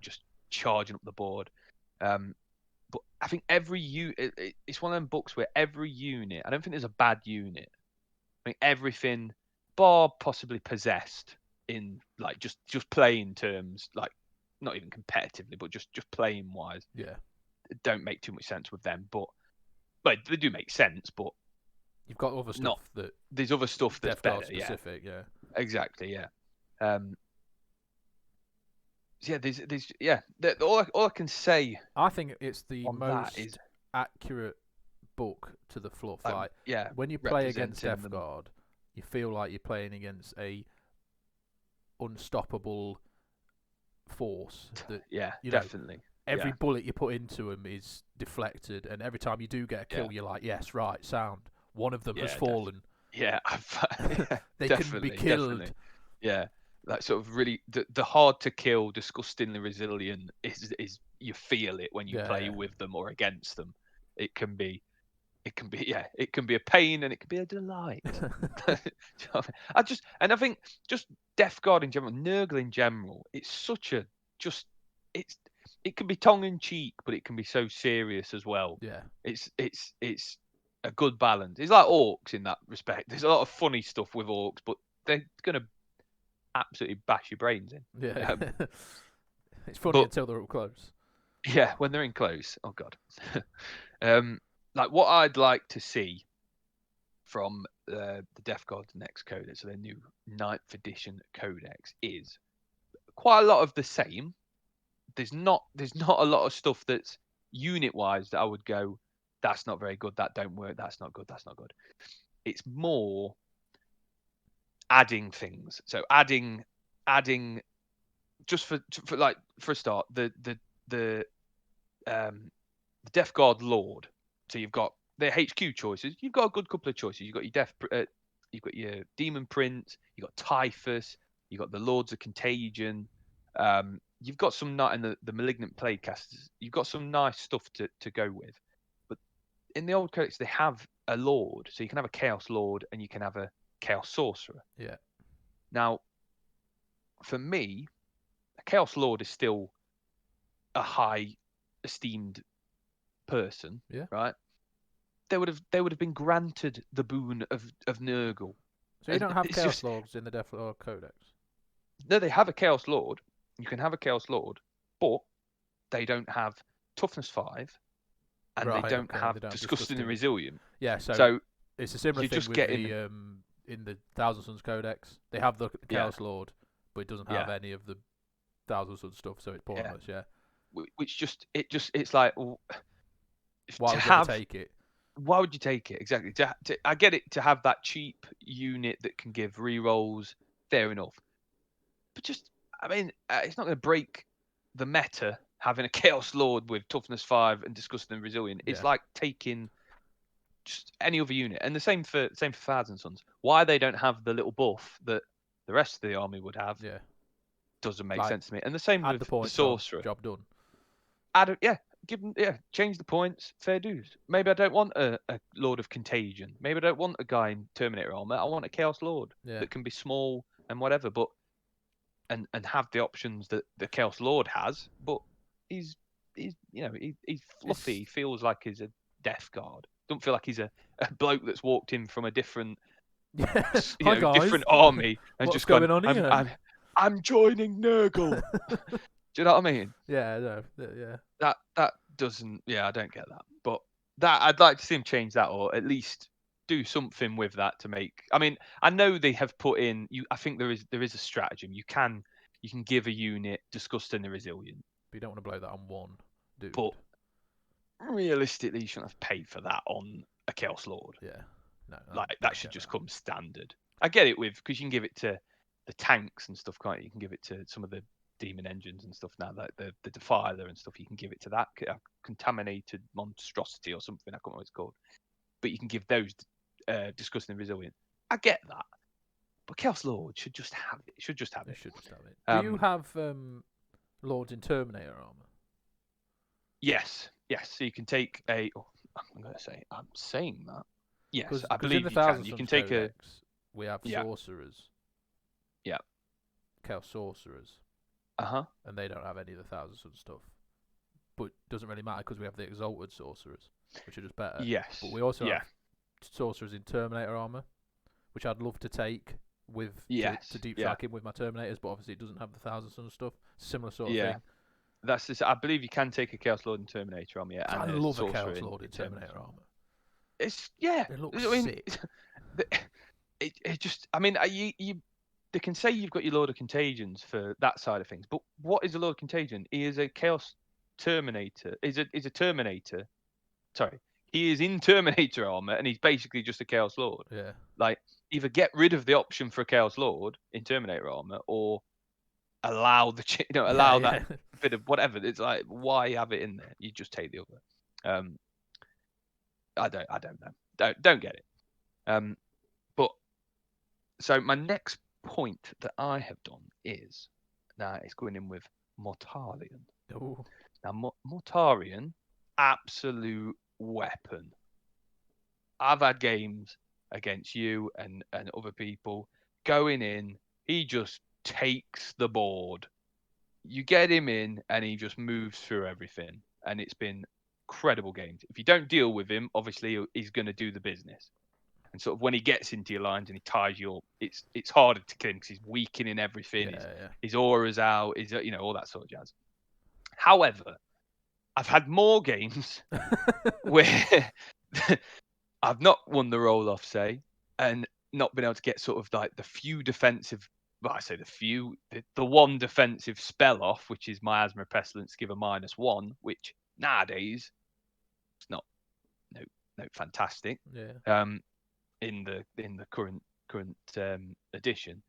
S2: just charging up the board. But I think every it's one of them books where every unit. I don't think there's a bad unit. I think everything, bar possibly possessed in like just playing terms, like not even competitively, but just playing wise.
S1: Yeah.
S2: Don't make too much sense with them, but they do make sense, but
S1: you've got other stuff that
S2: there's other stuff that's
S1: Death Guard
S2: better.
S1: specific, yeah.
S2: Exactly, yeah. All I can say.
S1: I think it's the
S2: on
S1: most
S2: that is,
S1: accurate book to the fluff. Like
S2: yeah,
S1: when you play against
S2: representing
S1: Death
S2: them.
S1: Guard, you feel like you're playing against a unstoppable force. That
S2: Yeah,
S1: you know,
S2: definitely.
S1: every bullet you put into them is deflected, and every time you do get a kill, you're like, yes, right, sound. One of them has fallen.
S2: Yeah,
S1: they can be killed.
S2: Definitely. Yeah, that sort of really the hard to kill, disgustingly resilient is you feel it when you play with them or against them. It can be it can be a pain and it can be a delight. I think just Death Guard in general, Nurgle in general, it's such a it can be tongue in cheek, but it can be so serious as well.
S1: Yeah,
S2: it's a good balance. It's like orcs in that respect. There's a lot of funny stuff with orcs, but they're gonna absolutely bash your brains in.
S1: Yeah, it's funny until they're up close.
S2: Yeah, when they're in close. Oh god. Like what I'd like to see from the Death Guard's next codex, so their new 9th edition codex, is quite a lot of the same. There's not a lot of stuff that's unit wise that I would go, that's not very good, that don't work, that's not good, that's not good. It's more adding things. So adding just for a start, the Death Guard Lord. So you've got their HQ choices. You've got a good couple of choices. You've got you've got your Demon Prince. You've got Typhus. You've got the Lords of Contagion. You've got some in the Malignant Plaguecasters. You've got some nice stuff to go with. But in the old codex, they have a Lord. So you can have a Chaos Lord and you can have a Chaos Sorcerer.
S1: Yeah.
S2: Now, for me, a Chaos Lord is still a high esteemed person, right? They would have been granted the boon of Nurgle.
S1: So you don't have Chaos Lords in the Death Guard Codex?
S2: No, they have a Chaos Lord. You can have a Chaos Lord, but they don't have Toughness 5, and they don't have Disgusting and Resilient.
S1: Yeah, so it's a similar thing with in the Thousand Suns Codex. They have the Chaos Lord, but it doesn't have any of the Thousand Suns stuff, so it's pointless. Yeah.
S2: Which it's like, well,
S1: why would you take it?
S2: Why would you take it? Exactly. I get it, to have that cheap unit that can give rerolls, fair enough. But just, I mean, it's not going to break the meta having a Chaos Lord with Toughness 5 and Disgusting and Resilient. It's like taking just any other unit. And the same for Thousand Suns. Why they don't have the little buff that the rest of the army would have doesn't make sense to me. And the same with the Sorcerer.
S1: Job done.
S2: Give them, change the points, fair dues. Maybe I don't want a Lord of Contagion. Maybe I don't want a guy in Terminator armor. I want a Chaos Lord that can be small and whatever, but and have the options that the Chaos Lord has. But he's fluffy. He feels like he's a Death Guard. Don't feel like he's a bloke that's walked in from a different,
S1: Yeah.
S2: you
S1: Hi
S2: know,
S1: guys.
S2: different army and
S1: What's
S2: just
S1: going
S2: gone.
S1: on here?
S2: I'm joining Nurgle. Do you know what I mean?
S1: Yeah, no, yeah.
S2: That doesn't. Yeah, I don't get that. But that I'd like to see him change that, or at least do something with that to make. I mean, I know they have put in. I think there is a stratagem. You can give a unit disgusting and resilient.
S1: But you don't want to blow that on one dude.
S2: But realistically, you shouldn't have paid for that on a Chaos Lord.
S1: Yeah. No.
S2: Like that should just come standard. I get it because you can give it to the tanks and stuff, can't you? You can give it to some of the demon engines and stuff now, like the Defiler and stuff. You can give it to that contaminated monstrosity or something. I can't remember what it's called. But you can give those disgusting and resilient. I get that. But Chaos Lord should just have it. Should just have it.
S1: Do you have Lords in Terminator armor?
S2: Yes. So you can take a. Oh, I'm saying that. Yes, I
S1: in
S2: believe
S1: the
S2: you can. You can take
S1: codex, we have sorcerers.
S2: Yeah.
S1: Chaos sorcerers.
S2: And
S1: they don't have any of the Thousand Sun stuff. But it doesn't really matter because we have the exalted sorcerers, which are just better.
S2: Yes.
S1: But we also have sorcerers in Terminator armor, which I'd love to take with to deep strike in with my Terminators, but obviously it doesn't have the Thousand Sun stuff. Similar sort of thing.
S2: That's just, I believe you can take a Chaos Lord in Terminator armor.
S1: I love a Chaos Lord in Terminator armor.
S2: It
S1: looks sick.
S2: It just, I mean, they can say you've got your Lord of Contagions for that side of things, but what is a Lord of Contagion? He is a Chaos Terminator. He's a Terminator. Sorry, he is in Terminator armor, and he's basically just a Chaos Lord.
S1: Yeah.
S2: Like, either get rid of the option for a Chaos Lord in Terminator armor, or allow that bit of whatever. It's like, why have it in there? You just take the other. I don't know. Don't get it. But so my next point that I have done is now it's going in with Mortarion.
S1: Ooh.
S2: Now Mortarion, absolute weapon. I've had games against you and other people going in. He just takes the board. You get him in and he just moves through everything, and it's been incredible games. If you don't deal with him, obviously he's going to do the business. And sort of when he gets into your lines and he ties you up, it's harder to kill him because he's weakening everything. His aura's out. His all that sort of jazz. However, I've had more games where I've not won the roll off, say, and not been able to get sort of like the few defensive. Well, I say the one defensive spell off, which is Miasma Pestilence, give a -1, which nowadays it's not no fantastic.
S1: Yeah.
S2: In the current edition,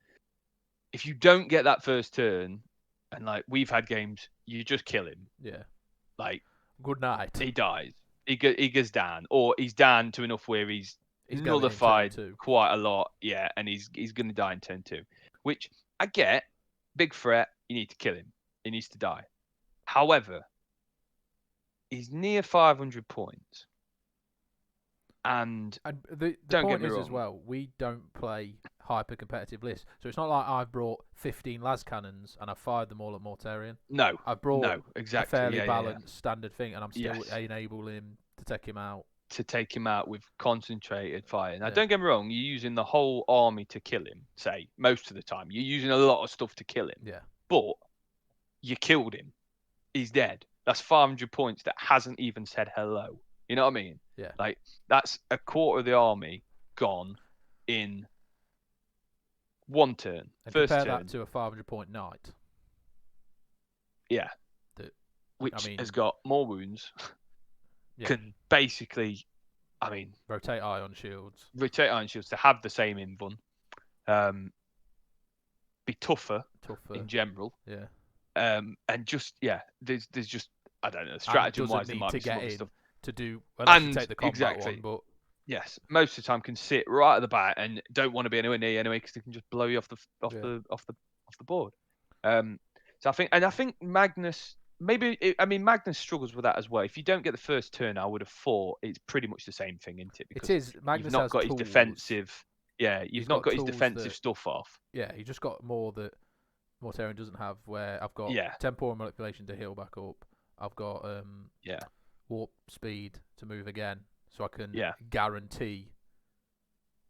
S2: if you don't get that first turn, and like we've had games, you just kill him.
S1: Yeah.
S2: Like,
S1: good night.
S2: He dies. He goes down, or he's down to enough where he's nullified quite a lot. Yeah, and he's going to die in turn 2, which I get. Big threat. You need to kill him. He needs to die. However, he's near 500 points. And
S1: the point is as well, we don't play hyper competitive lists, so it's not like I've brought 15 las cannons and I've fired them all at Mortarion.
S2: No,
S1: I've brought
S2: exactly.
S1: a fairly balanced standard thing, and I'm still enabling him to take him out.
S2: With concentrated fire. Now, don't get me wrong, you're using the whole army to kill him. Say most of the time, you're using a lot of stuff to kill him.
S1: Yeah.
S2: But you killed him. He's dead. That's 500 points that hasn't even said hello. You know what I mean?
S1: Yeah.
S2: Like, that's a quarter of the army gone in one turn.
S1: And
S2: first
S1: compare
S2: turn.
S1: that to a 500-point knight.
S2: Yeah. Which has got more wounds. Can basically,
S1: rotate ion shields.
S2: To have the same invuln. Be tougher in general.
S1: Yeah.
S2: And just there's just, I don't know, stratagem-wise, there might be some other stuff
S1: to do, unless you take the combat one, but
S2: yes, most of the time can sit right at the back and don't want to be anywhere near you anyway because they can just blow you off the board. So I think Magnus Magnus struggles with that as well. If you don't get the first turn, I would have thought it's pretty much the same thing, isn't it? Because
S1: it is. Magnus
S2: you've not
S1: has
S2: got
S1: tools.
S2: His defensive. Yeah, you've not got his defensive stuff off.
S1: Yeah, he just got more that Mortarion doesn't have. Where I've got temporal manipulation to heal back up. I've got warp speed to move again, so I can
S2: Yeah.
S1: guarantee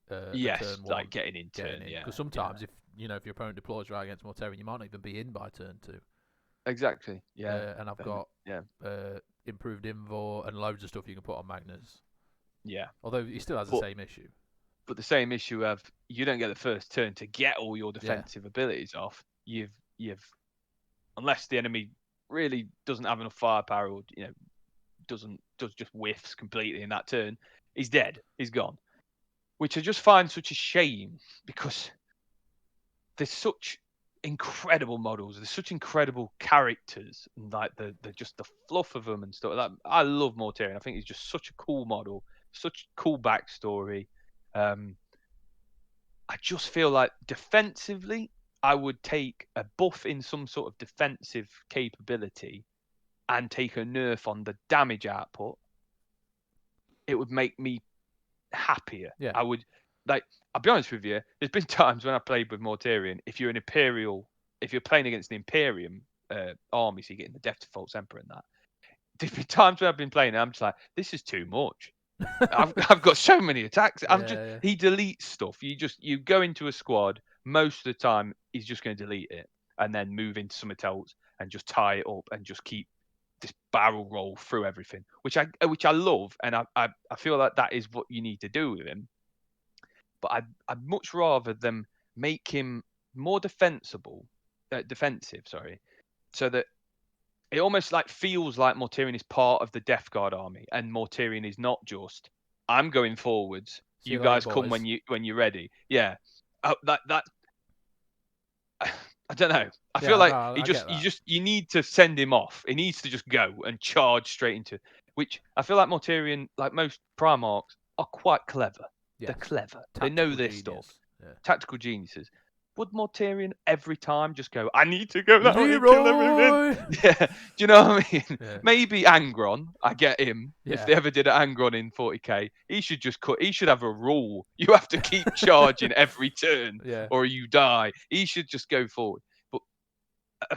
S1: a
S2: Yes,
S1: turn one
S2: like getting in turn. Yeah.
S1: Because sometimes if your opponent deploys right against Mortarion, you might not even be in by turn 2.
S2: Exactly. Yeah.
S1: And I've got improved invor and loads of stuff you can put on Magnus.
S2: Yeah.
S1: Although he still has the same issue.
S2: But the same issue of you don't get the first turn to get all your defensive abilities off. You've unless the enemy really doesn't have enough firepower, or does just whiffs completely in that turn, he's dead. He's gone. Which I just find such a shame, because there's such incredible models, there's such incredible characters, and like the just the fluff of them and stuff. Like, I love Mortarion. I think he's just such a cool model, such cool backstory. I just feel like defensively, I would take a buff in some sort of defensive capability and take a nerf on the damage output. It would make me happier.
S1: Yeah.
S2: I would, like, I'll be honest with you, there's been times when I played with Mortarion, if you're playing against an Imperium army, so you're getting the Death Defaults Emperor and that, there's been times when I've been playing and I'm just like, this is too much. I've got so many attacks. He deletes stuff. You go into a squad, most of the time he's just going to delete it and then move into something else and just tie it up and just keep this barrel roll through everything, which I love, and I feel like that is what you need to do with him. But I'd much rather them make him more defensive, so that it almost like feels like Mortarion is part of the Death Guard army, and Mortarion is not just, I'm going forwards.
S1: See
S2: you
S1: you later,
S2: guys come
S1: boys.
S2: when you're ready. Yeah, that I don't know. I feel like you need to send him off. He needs to just go and charge straight into, which I feel like Mortarion, like most Primarchs, are quite clever. Yes. They're clever. They know their stuff. Yeah. Tactical geniuses. Would Mortarion every time just go, I need to go now and kill everything? Yeah. Do you know what I mean? Yeah. Maybe Angron, I get him. Yeah. If they ever did an Angron in 40k, he should just he should have a rule. You have to keep charging every turn or you die. He should just go forward.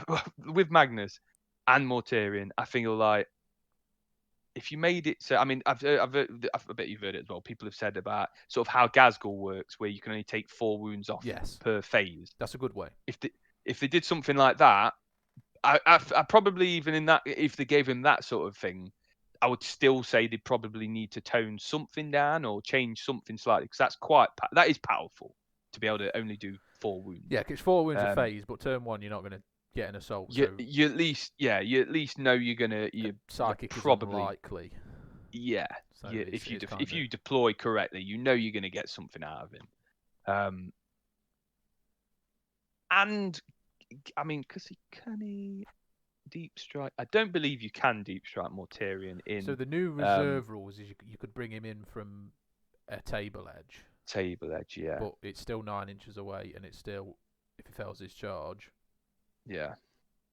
S2: But with Magnus and Mortarion, I feel like if you made it so, I mean, I bet you've heard it as well. People have said about sort of how Gazgul works, where you can only take 4 wounds off per phase.
S1: That's a good way.
S2: If they did something like that, I probably, even in that, if they gave him that sort of thing, I would still say they probably need to tone something down or change something slightly, because that is powerful to be able to only do 4 wounds.
S1: Yeah, because 4 wounds a phase, but turn 1 you're not going to get an assault.
S2: You at least know you're
S1: psychic
S2: probably
S1: is unlikely.
S2: Yeah, so if you deploy correctly, you know you're going to get something out of him. And I mean, because can he deep strike? I don't believe you can deep strike Mortarion in.
S1: So the new reserve rules is you could bring him in from a table edge.
S2: Table edge, yeah.
S1: But it's still 9 inches away, and it's still, if he fails his charge.
S2: Yeah.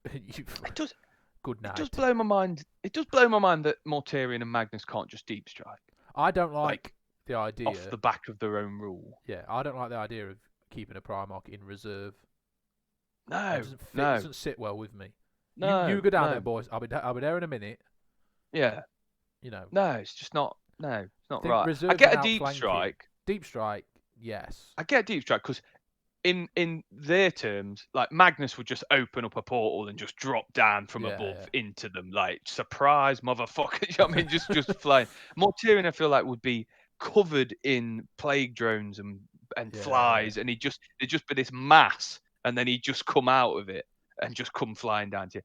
S1: It
S2: does.
S1: Good night.
S2: It does blow my mind. It does blow my mind that Mortarion and Magnus can't just deep strike.
S1: I don't like the idea
S2: off the back of their own rule.
S1: Yeah, I don't like the idea of keeping a Primarch in reserve.
S2: No,
S1: it doesn't sit well with me.
S2: No,
S1: you go down there, boys. I'll be there in a minute.
S2: Yeah. No, it's just not. No, it's not right. I get a deep strike.
S1: Deep strike, yes.
S2: I get a deep strike because in their terms, like Magnus would just open up a portal and just drop down from above into them, like surprise, motherfucker. You know what I mean? just flying. Mortarion, I feel like, would be covered in plague drones and flies, and it'd just be this mass, and then he'd just come out of it and just come flying down to you.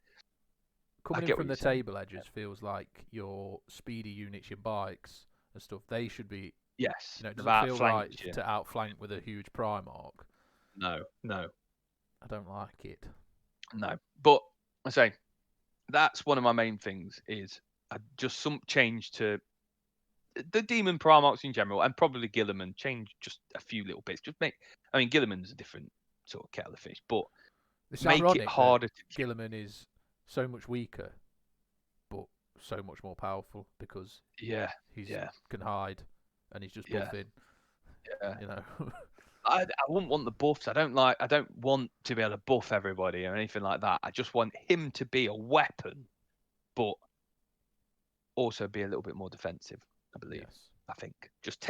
S1: Coming in from the table edges feels like your speedy units, your bikes and stuff. They should be.
S2: Yes.
S1: It doesn't feel right to outflank with a huge Primarch.
S2: No.
S1: I don't like it.
S2: No, but I say that's one of my main things is just some change to the Demon Primarchs in general, and probably Guilliman. Change just a few little bits. Guilliman's a different sort of kettle of fish, but make it harder.
S1: Guilliman is so much weaker, but so much more powerful because he can hide and he's just buffing.
S2: Yeah. I wouldn't want the buffs. I don't want to be able to buff everybody or anything like that. I just want him to be a weapon, but also be a little bit more defensive, I believe.
S1: Yes.
S2: I think just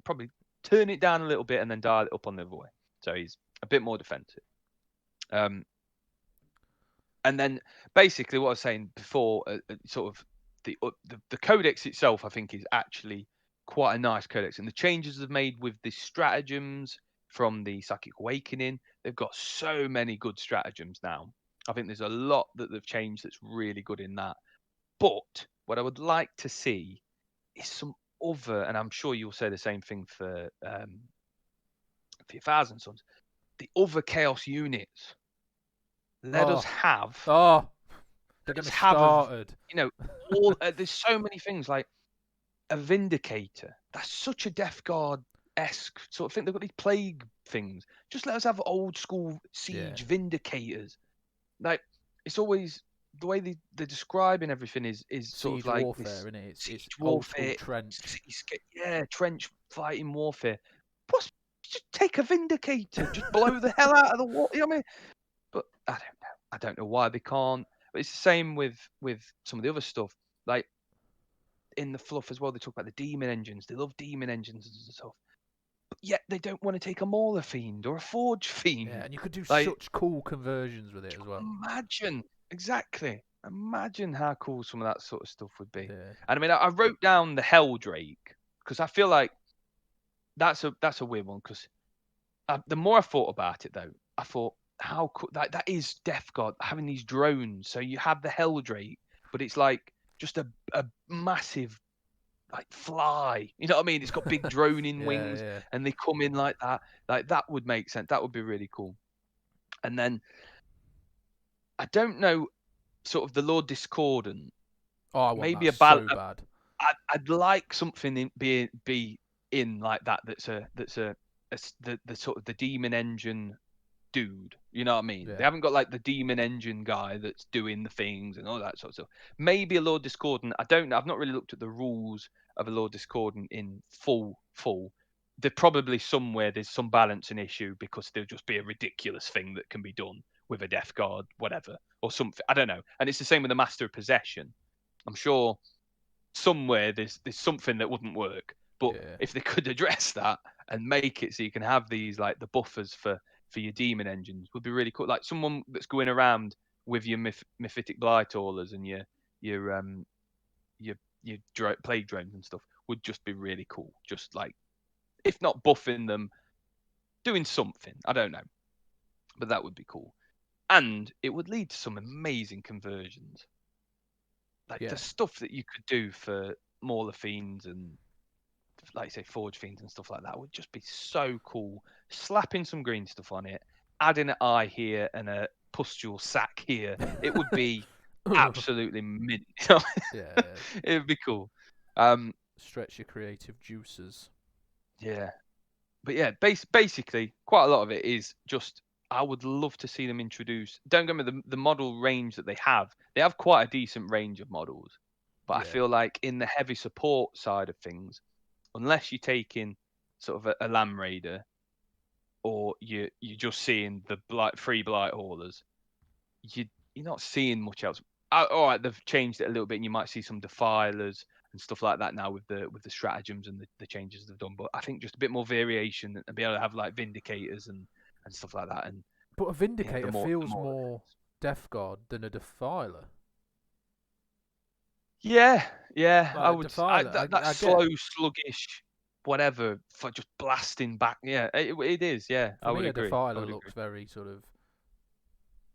S2: probably turn it down a little bit and then dial it up on the other way. So he's a bit more defensive. And then basically what I was saying before, sort of the codex itself, I think is actually quite a nice codex, and the changes they've made with the stratagems from the Psychic Awakening, they've got so many good stratagems now. I think there's a lot that they've changed that's really good in that. But what I would like to see is some other, and I'm sure you'll say the same thing for your Thousand Sons, the other Chaos units. Let us have.
S1: Oh, they're going to started.
S2: All there's so many things like a Vindicator. That's such a Death Guard-esque sort of thing. They've got these plague things. Just let us have old school siege Vindicators. Like it's always the way they're describing everything is sort
S1: siege
S2: of like
S1: warfare,
S2: this
S1: isn't it?
S2: siege
S1: It's
S2: warfare,
S1: old school trench.
S2: Trench fighting warfare. Just take a Vindicator, just blow the hell out of the water. You know what I mean? But I don't know. I don't know why they can't. But it's the same with some of the other stuff. Like in the fluff as well, they talk about the demon engines. They love demon engines and stuff. But yet they don't want to take a Mauler Fiend or a Forge Fiend.
S1: Yeah, and you could do such cool conversions with it as well.
S2: Imagine, exactly. Imagine how cool some of that sort of stuff would be.
S1: Yeah.
S2: And I mean, I wrote down the Helldrake because I feel like that's a weird one. Because the more I thought about it, though, I thought how cool that is Death Guard having these drones. So you have the Helldrake, but it's like just a massive like fly. You know what I mean? It's got big droning wings, and they come in like that. Like that would make sense. That would be really cool. And then I don't know, sort of the Lord Discordant.
S1: Oh, I want
S2: maybe
S1: that
S2: so
S1: bad.
S2: I'd like something be in like that. That's the sort of the demon engine dude. You know what I mean?
S1: Yeah.
S2: They haven't got like the demon engine guy that's doing the things and all that sort of stuff. Maybe a Lord Discordant. I don't know. I've not really looked at the rules of a Lord Discordant in full. They're probably somewhere there's some balancing issue because there'll just be a ridiculous thing that can be done with a Death Guard, whatever, or something. I don't know. And it's the same with the Master of Possession. I'm sure somewhere there's something that wouldn't work. But if they could address that and make it so you can have these like the buffers for your demon engines, would be really cool. Like someone that's going around with your Mephitic Blightallers and your plague drones and stuff would just be really cool. Just like, if not buffing them, doing something. I don't know, but that would be cool, and it would lead to some amazing conversions. Like the stuff that you could do for Mauler Fiends and, like say, Forge Fiends and stuff like that would just be so cool. Slapping some green stuff on it, adding an eye here and a pustule sack here, it would be absolutely mint. It would be cool.
S1: Stretch your creative juices.
S2: Yeah, but yeah, basically, quite a lot of it is just I would love to see them introduce. Don't get me the model range that they have. They have quite a decent range of models, but I feel like in the heavy support side of things, unless you're taking sort of a Lamb Raider, or you're just seeing the free Blight Haulers, you're not seeing much else. All right, they've changed it a little bit, and you might see some Defilers and stuff like that now with the stratagems and the changes they've done. But I think just a bit more variation and be able to have like Vindicators and stuff like that.
S1: But a Vindicator feels more Death Guard than a Defiler.
S2: Yeah,
S1: like
S2: I would. That slow,
S1: get.
S2: sluggish, whatever, for just blasting back. Yeah, it is. Yeah,
S1: for
S2: I would
S1: me,
S2: agree.
S1: A Defiler looks very sort of.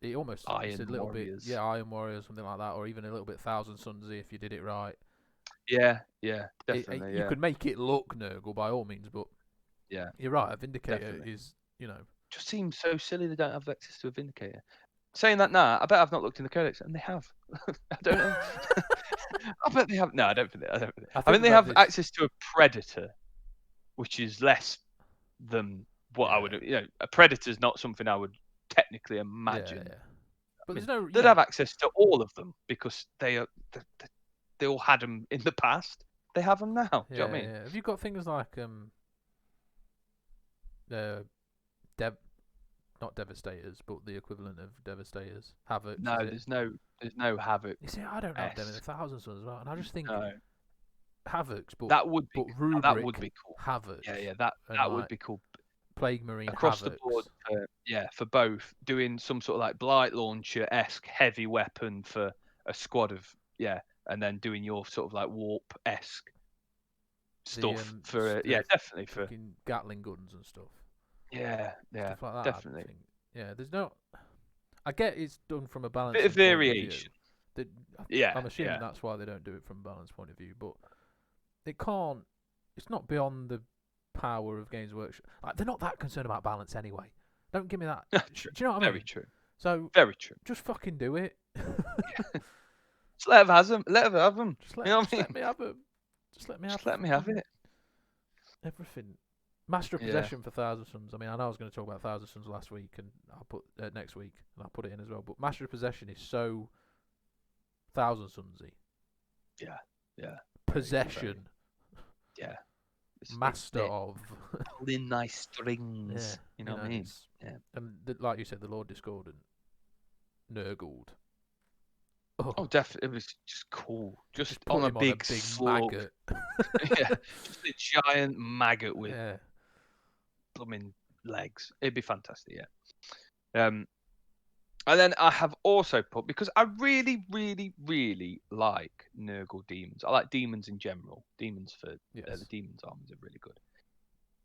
S1: It almost
S2: Iron
S1: a little
S2: Warriors.
S1: bit, Iron Warriors, something like that, or even a little bit Thousand Sunsy if you did it right.
S2: Yeah, definitely.
S1: You could make it look Nurgle by all means, but
S2: yeah,
S1: you're right. A Vindicator is,
S2: just seems so silly they don't have access to a Vindicator. Saying that now, I bet I've not looked in the codex, and they have. I don't know. I bet they have. No, I don't think they. I think they have access to a Predator, which is less than what I would. A Predator's not something I would technically imagine.
S1: Yeah. But there's no.
S2: They'd have access to all of them because they all had them in the past. They have them now. Do you know what I mean?
S1: Yeah. Have you got things like not devastators, but the equivalent of devastators. Havocs.
S2: No,
S1: is it?
S2: there's no Havoc.
S1: You see, I don't have them in the Thousand Sons as well, and I just think
S2: No,
S1: Havocs, but
S2: that would be
S1: rubric
S2: that would be cool.
S1: Havocs.
S2: Yeah,
S1: and
S2: that would
S1: like
S2: be cool.
S1: Plague Marine
S2: Across
S1: Havocs.
S2: the board, for both, doing some sort of like Blight Launcher esque heavy weapon for a squad of and then doing your sort of like Warp esque stuff for definitely for
S1: Gatling guns and stuff.
S2: Yeah,
S1: Stuff like that,
S2: definitely.
S1: I think. Yeah, there's no. I get it's done from a balance.
S2: Bit of variation.
S1: I'm assuming that's why they don't do it from a balance point of view, but it can't. It's not beyond the power of Games Workshop. Like, they're not that concerned about balance anyway. Don't give me that.
S2: True.
S1: Do you know what I mean?
S2: Very true.
S1: So
S2: very true.
S1: Just fucking do it.
S2: Just let them have them. Let them have them.
S1: Just let me have them. Just let me have.
S2: Just let me have it.
S1: Everything. Master of Possession for Thousand Sons. I mean, I know I was going to talk about Thousand Sons last week, and I'll put next week, and I'll put it in as well. But Master of Possession is so Thousand Sonsy.
S2: Yeah.
S1: Possession.
S2: Yeah.
S1: Master of.
S2: Pulling nice strings. You know what I mean? Yeah.
S1: And like you said, the Lord Discordant. Nurgled.
S2: Oh, definitely. It was just cool. Just
S1: on
S2: a big
S1: maggot.
S2: Just a giant maggot with blooming legs. It'd be fantastic, And then I have also put, because I really, really, really like Nurgle demons. I like demons in general. Demons for the demons armies are really good.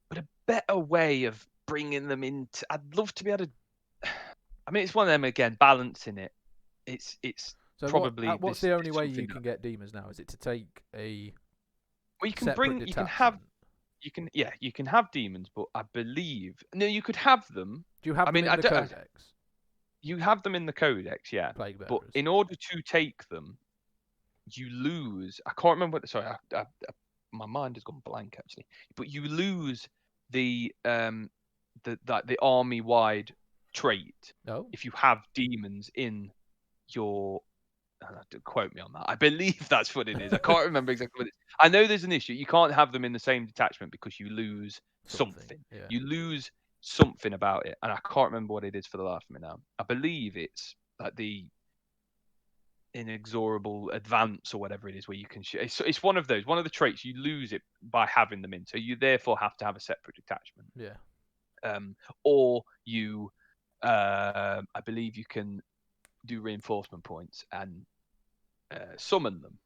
S2: But a better way of bringing them into, I'd love to be able to. I mean, it's one of them again. Balancing it. It's
S1: so
S2: probably.
S1: What's the only way you can get demons now? Is it to take a?
S2: Well, you can bring. You can have. You can have demons, but I believe you could have them.
S1: Do you have them in the codex?
S2: You have them in the codex, yeah.
S1: Plague bearers.
S2: But in order to take them, you lose. I can't remember. Sorry, my mind has gone blank actually. But you lose the army-wide trait if you have demons in your. Don't quote me on that. I believe that's what it is. I can't remember exactly what it is. I know there's an issue. You can't have them in the same detachment because you lose something.
S1: Yeah.
S2: You lose something about it, and I can't remember what it is for the life of me now. I believe it's like the inexorable advance or whatever it is, where you can. It's one of those. One of the traits you lose it by having them in, so you therefore have to have a separate detachment.
S1: Yeah.
S2: Or you, I believe you can do reinforcement points and summon them.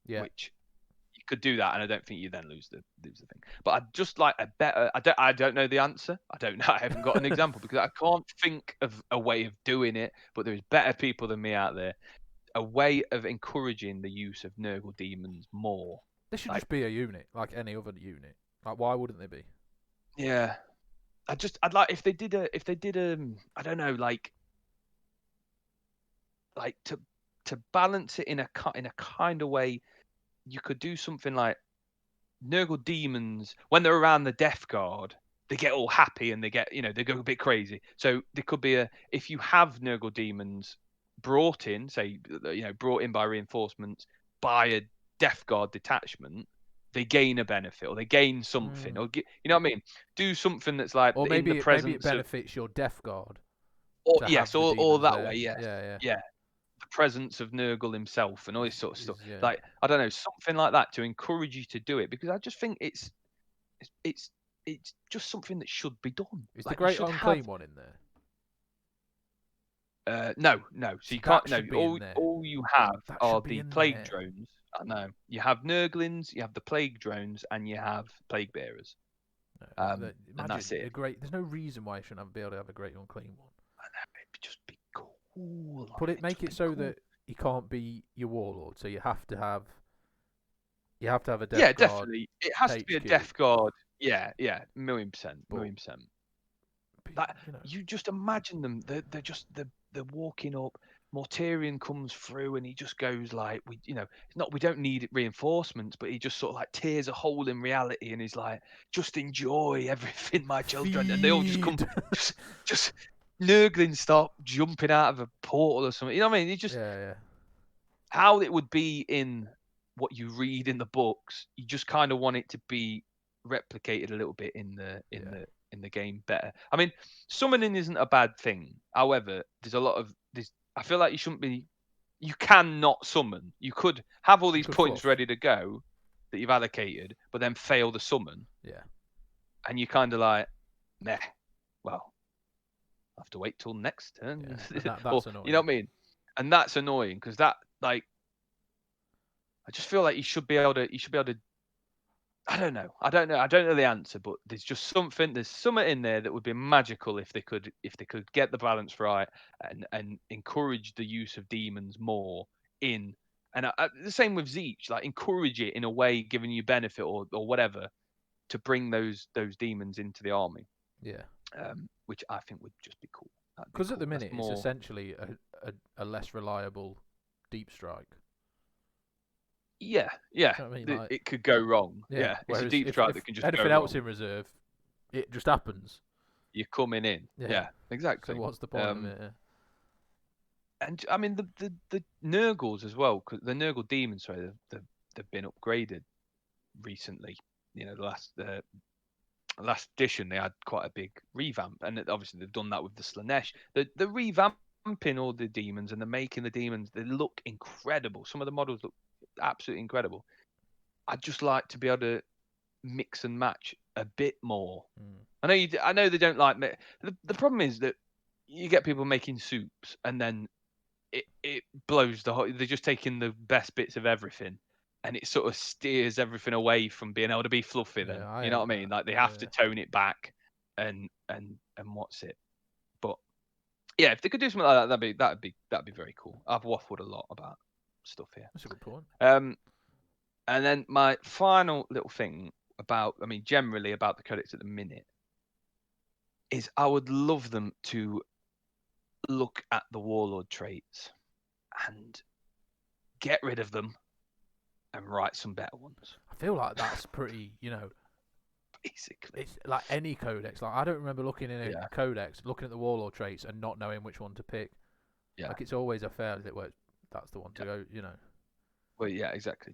S1: Yeah.
S2: Which you could do that, and I don't think you then lose the thing. But I'd just like a better. I don't know the answer. I don't know. I haven't got an example because I can't think of a way of doing it. But there's better people than me out there. A way of encouraging the use of Nurgle demons more.
S1: They should just be a unit, like any other unit. Like, why wouldn't they be?
S2: Yeah, I'd like if they did I don't know, like to balance it in a kind of way. You could do something like Nurgle demons when they're around the Death Guard, they get all happy and they go a bit crazy. So there could be if you have Nurgle demons brought in by reinforcements by a Death Guard detachment, they gain a benefit or they gain something, or you know what I mean? Do something that's like,
S1: or maybe,
S2: in the presence
S1: maybe it benefits your Death Guard.
S2: Or that
S1: there.
S2: way, yes.
S1: Yeah.
S2: The presence of Nurgle himself and all this sort of stuff.
S1: Yeah.
S2: Like, I don't know, something like that to encourage you to do it, because I just think it's just something that should be done.
S1: Is the Great Unclean one in
S2: there? No. So you can't. No, all you have are the plague drones. I know. You have Nurglings, you have the plague drones, and you have plague bearers.
S1: Imagine
S2: and that's it.
S1: There's no reason why you shouldn't be able to have a Great Unclean one.
S2: I know. It'd just be cool.
S1: Make it so that he can't be your warlord, so you have to have a Death Guard.
S2: Yeah, definitely. It has to be a Death Guard. Yeah, 1,000,000%. 1,000,000%. You just imagine them. They're walking up. Mortarion comes through and he just goes like, we don't need reinforcements, but he just sort of like tears a hole in reality and he's like, just enjoy everything, my children.
S1: Feed.
S2: And they all just come, just Nurglings start jumping out of a portal or something. You know what I mean? It's just how it would be in what you read in the books. You just kind of want it to be replicated a little bit in the in the game better. I mean, summoning isn't a bad thing. However, there's a lot of this. I feel like you shouldn't be. You cannot summon. You could have all these points
S1: fluff.
S2: ready to go that you've allocated, but then fail the summon.
S1: Yeah.
S2: And you kind of like, meh. Well, I have to wait till next turn.
S1: Yeah.
S2: Or,
S1: That's annoying.
S2: you know what I mean? And that's annoying because that, like, I just feel like you should be able to. I don't know. I don't know the answer, but there's just something. There's something in there that would be magical if they could get the balance right and encourage the use of demons more in. And the same with Zeech, like encourage it in a way, giving you benefit or whatever to bring those demons into the army.
S1: Yeah.
S2: Which I think would just be cool.
S1: Because at the minute it's essentially a less reliable deep strike.
S2: Yeah.
S1: I mean, like,
S2: it could go wrong.
S1: Yeah.
S2: It's a deep strike that can just go
S1: anything
S2: wrong.
S1: else in reserve, it just happens.
S2: You're coming in. Yeah, exactly.
S1: So what's the point of it?
S2: And I mean the Nurgles as well, because the Nurgle demons, sorry, they've been upgraded recently. You know, the last edition they had quite a big revamp, and obviously they've done that with the Slanesh. The revamping all the demons and the making the demons, they look incredible. Some of the models look absolutely incredible. I'd just like to be able to mix and match a bit more. I know they don't like the problem is that you get people making soups and then it blows the whole. They're just taking the best bits of everything, and it sort of steers everything away from being able to be fluffy. Then you know what I mean? Like they have to tone it back, and what's it? But yeah, if they could do something like that, that'd be very cool. I've waffled a lot about stuff here.
S1: That's a good point.
S2: And then my final little thing about, I mean, generally about the codex at the minute, is I would love them to look at the Warlord traits and get rid of them and write some better ones.
S1: I feel like that's pretty,
S2: basically.
S1: It's like any codex. Like I don't remember looking in a codex, looking at the Warlord traits and not knowing which one to pick.
S2: Yeah.
S1: Like it's always a fair, that's the one to go,
S2: Well, yeah, exactly.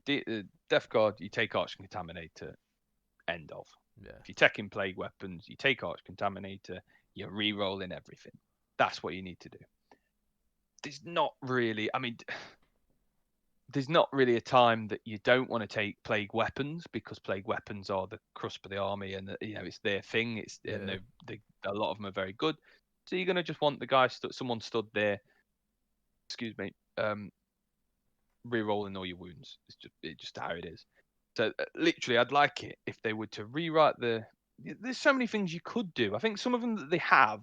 S2: Death Guard, you take Arch Contaminator, end of.
S1: Yeah.
S2: If you're taking Plague Weapons, you take Arch Contaminator, you're re-rolling everything. That's what you need to do. There's not really a time that you don't want to take Plague Weapons, because Plague Weapons are the crust of the army, and it's their thing. And a lot of them are very good. So you're gonna just want the guy someone stood there. Excuse me. Re-rolling all your wounds. It's just how it is. So literally, I'd like it if they were to rewrite There's so many things you could do. I think some of them that they have.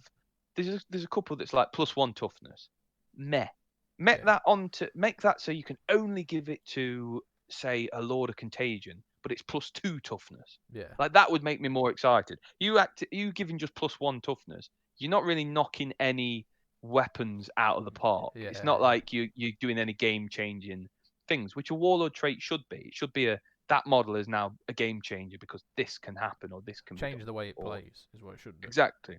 S2: There's a couple that's like +1 toughness. Make that so you can only give it to, say, a Lord of Contagion, but it's +2 toughness.
S1: Yeah.
S2: Like that would make me more excited. You giving just +1 toughness, you're not really knocking any weapons out of the park.
S1: Yeah,
S2: it's not like you're doing any game changing things, which a Warlord trait should be. It should be that model is now a game changer because this can happen or this can
S1: change the way it plays is what it should do.
S2: Exactly.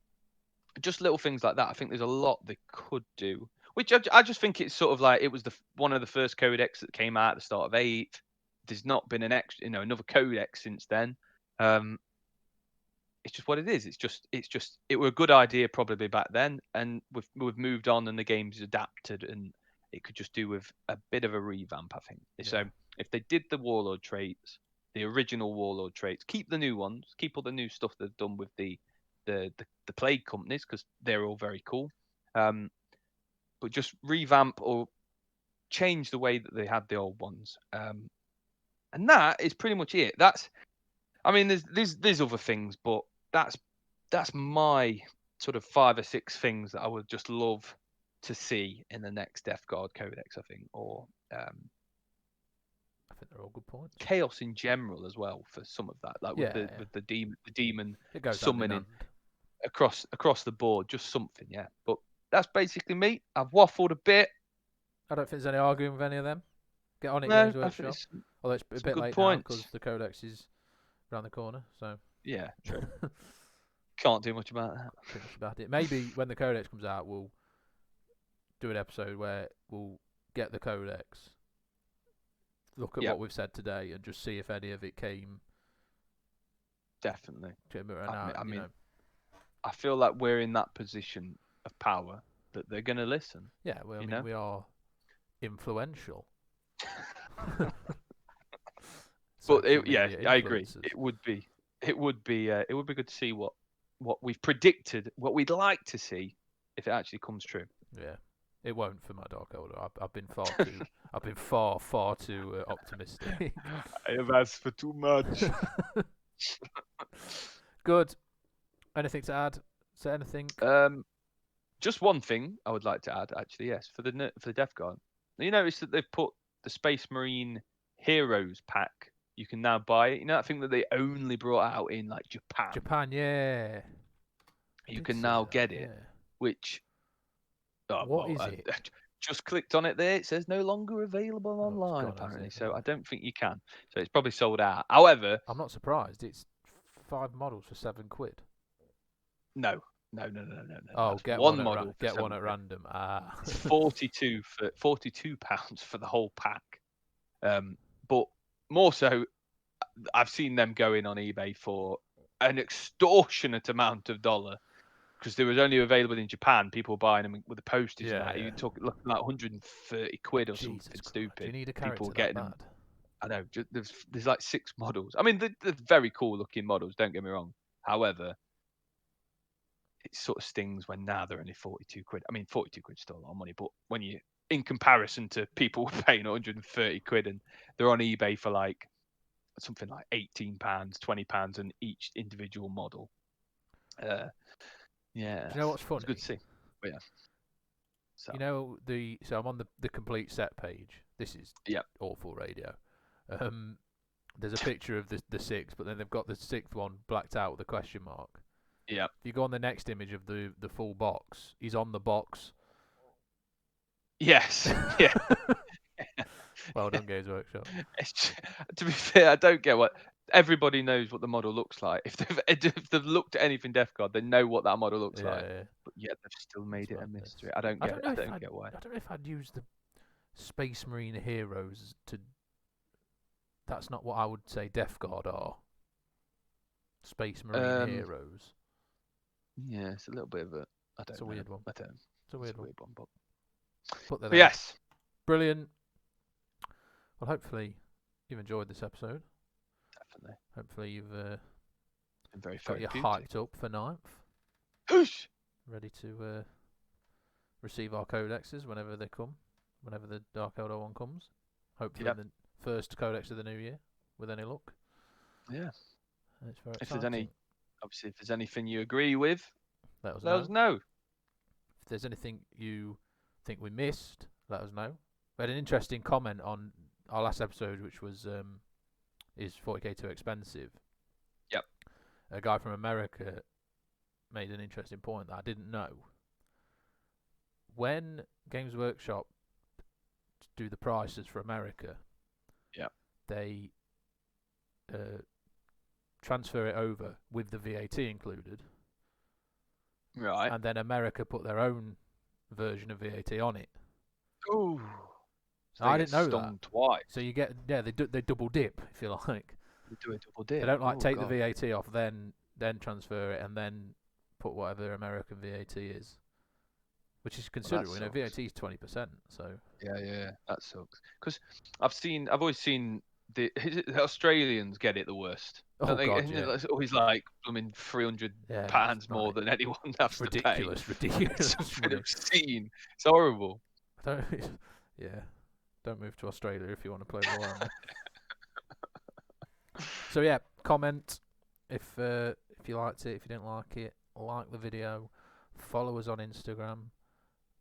S2: Just little things like that. I think there's a lot they could do. Which I just think it's sort of like it was one of the first codex that came out at the start of 8th. There's not been another codex since then. It's just what it is. It were a good idea probably back then, and we've moved on and the game's adapted, and it could just do with a bit of a revamp, I think. Yeah. So if they did the Warlord traits, the original Warlord traits, keep the new ones, keep all the new stuff they've done with the Plague companies, because they're all very cool. But just revamp or change the way that they had the old ones. And that is pretty much it. There's other things, but that's my sort of 5 or 6 things that I would just love to see in the next Death Guard Codex, I think, or
S1: I think they're all good points.
S2: Chaos in general as well for some of that, like with the demon summoning across the board, just something, yeah. But that's basically me. I've waffled a bit.
S1: I don't think there's any arguing with any of them. Get on it,
S2: Games
S1: Workshop. Although it's a bit late now because the Codex is around the corner. So
S2: yeah, true. Can't do much about that.
S1: Pretty much about it. Maybe when the Codex comes out, we'll do an episode where we'll get the Codex, look at what we've said today, and just see if any of it came.
S2: Definitely.
S1: I mean,
S2: I feel like we're in that position of power that they're going to listen.
S1: Yeah, well, I mean,
S2: know?
S1: we are influential.
S2: But
S1: Social media
S2: I agree.
S1: influencers.
S2: It would be good to see what we've predicted, what we'd like to see, if it actually comes true.
S1: Yeah, it won't for my Dark Elder. I've been far too optimistic.
S2: I have asked for too much.
S1: Good. Anything to add? Say anything?
S2: Just one thing I would like to add, actually, yes, for the Death Guard. You notice that they've put the Space Marine Heroes pack. You can now buy it. You know that thing that they only brought out in like Japan.
S1: Japan, yeah.
S2: You can now get it,
S1: yeah.
S2: which.
S1: What is it?
S2: Just clicked on it there. It says no longer available online, apparently. So I don't think you can. So it's probably sold out. However,
S1: I'm not surprised. It's 5 models for £7.
S2: No.
S1: Oh,
S2: That's
S1: get
S2: one
S1: one
S2: model.
S1: get one at random.
S2: It's 42 for £42 for the whole pack. But more so, I've seen them going on eBay for an extortionate amount of dollar. Because they was only available in Japan, people buying them with the postage and that.
S1: Yeah.
S2: You talk looking like 130 quid or something
S1: Jesus
S2: stupid.
S1: Do you need a character
S2: People
S1: that
S2: getting
S1: bad?
S2: them. I know. There's like 6 models. I mean, they're very cool looking models. Don't get me wrong. However, it sort of stings when now they're only 42 quid. I mean, 42 quid still a lot of money, but when you, in comparison to people paying 130 quid and they're on eBay for like something like £18, £20 on each individual model. Yeah.
S1: Do you know what's funny?
S2: It's good to see. But yeah. So.
S1: You know so I'm on the complete set page. This is awful radio. There's a picture of the 6, but then they've got the 6th one blacked out with a question mark.
S2: Yeah.
S1: If you go on the next image of the full box, he's on the box.
S2: Yes. Yeah.
S1: Well done, Games Workshop.
S2: To be fair, I don't get what everybody knows what the model looks like. If they've looked at anything Death Guard, they know what that model looks like.
S1: Yeah.
S2: But yet they've still made it a mystery. I
S1: I
S2: don't get why.
S1: I don't know if I'd use the Space Marine Heroes to. That's not what I would say Death Guard are. Space Marine Heroes.
S2: Yeah, it's a little bit of a. I don't know.
S1: It's a weird one.
S2: It's a weird one.
S1: But
S2: yes.
S1: Brilliant. Well, hopefully you've enjoyed this episode.
S2: Definitely.
S1: Hopefully you've
S2: been very
S1: got you hyped up for 9th.
S2: Whoosh!
S1: Ready to receive our codexes whenever they come, whenever the Dark Elder one comes. Hopefully the first codex of the new year, with any luck.
S2: Yeah.
S1: It's very
S2: if
S1: exciting.
S2: If there's anything you agree with,
S1: let us
S2: know.
S1: If there's anything you think we missed, let us know. We had an interesting comment on our last episode, which was is 40k too expensive?
S2: Yep.
S1: A guy from America made an interesting point that I didn't know. When Games Workshop do the prices for America, they transfer it over with the VAT included.
S2: Right.
S1: And then America put their own version of VAT on it.
S2: Ooh. So
S1: I didn't know that.
S2: Twice.
S1: So you get they double dip, if you like.
S2: They do a double dip.
S1: They don't take the VAT off, then transfer it, and then put whatever American VAT is, which is considerable.
S2: Well,
S1: VAT is 20%. So
S2: yeah, that sucks. Because I've always seen the Australians get it the worst.
S1: Oh God, yeah.
S2: It's always like £300 more than anyone has to pay.
S1: Ridiculous.
S2: Something obscene. It's horrible.
S1: Don't move to Australia if you want to play Warhammer. So yeah, comment if you liked it. If you didn't like it, like the video. Follow us on Instagram.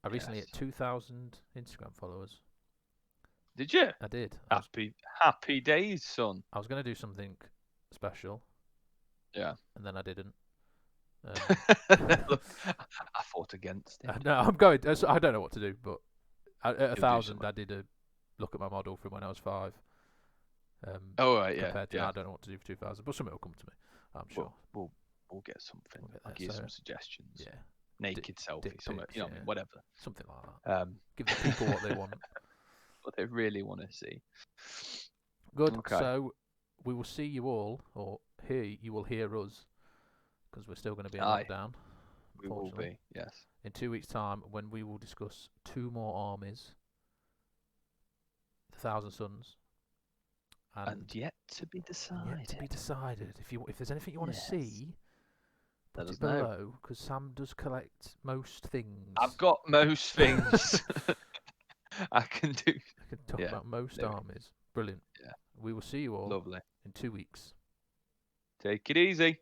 S1: I recently hit 2,000 Instagram followers.
S2: Did you?
S1: I did.
S2: Happy days, son.
S1: I was going to do something special.
S2: Yeah.
S1: And then I didn't.
S2: Look, I fought against it.
S1: No, I'm going. I don't know what to do, but at 1,000, I did a look at my model from when I was 5. Compared to I don't know what to do for 2,000, but something will come to me, I'm sure.
S2: We'll get something. I'll give you some suggestions.
S1: Yeah.
S2: Naked selfie, something, whatever.
S1: Something like that. Give the people what they want.
S2: What they really want to see.
S1: Good. Okay. So we will see you all, or you will hear us, because we're still going to be in lockdown.
S2: We will
S1: unfortunately.
S2: be, yes.
S1: In 2 weeks' time, when we will discuss 2 more armies, the Thousand Suns,
S2: And yet to be decided.
S1: If there's anything you want to
S2: Yes.
S1: see,
S2: Let
S1: put
S2: us
S1: it
S2: know.
S1: below, because Sam does collect most things.
S2: I've got most things. I can do.
S1: I can talk
S2: Yeah,
S1: about most
S2: there we go.
S1: armies. Brilliant.
S2: Yeah.
S1: We will see you all
S2: Lovely.
S1: in 2 weeks.
S2: Take it easy.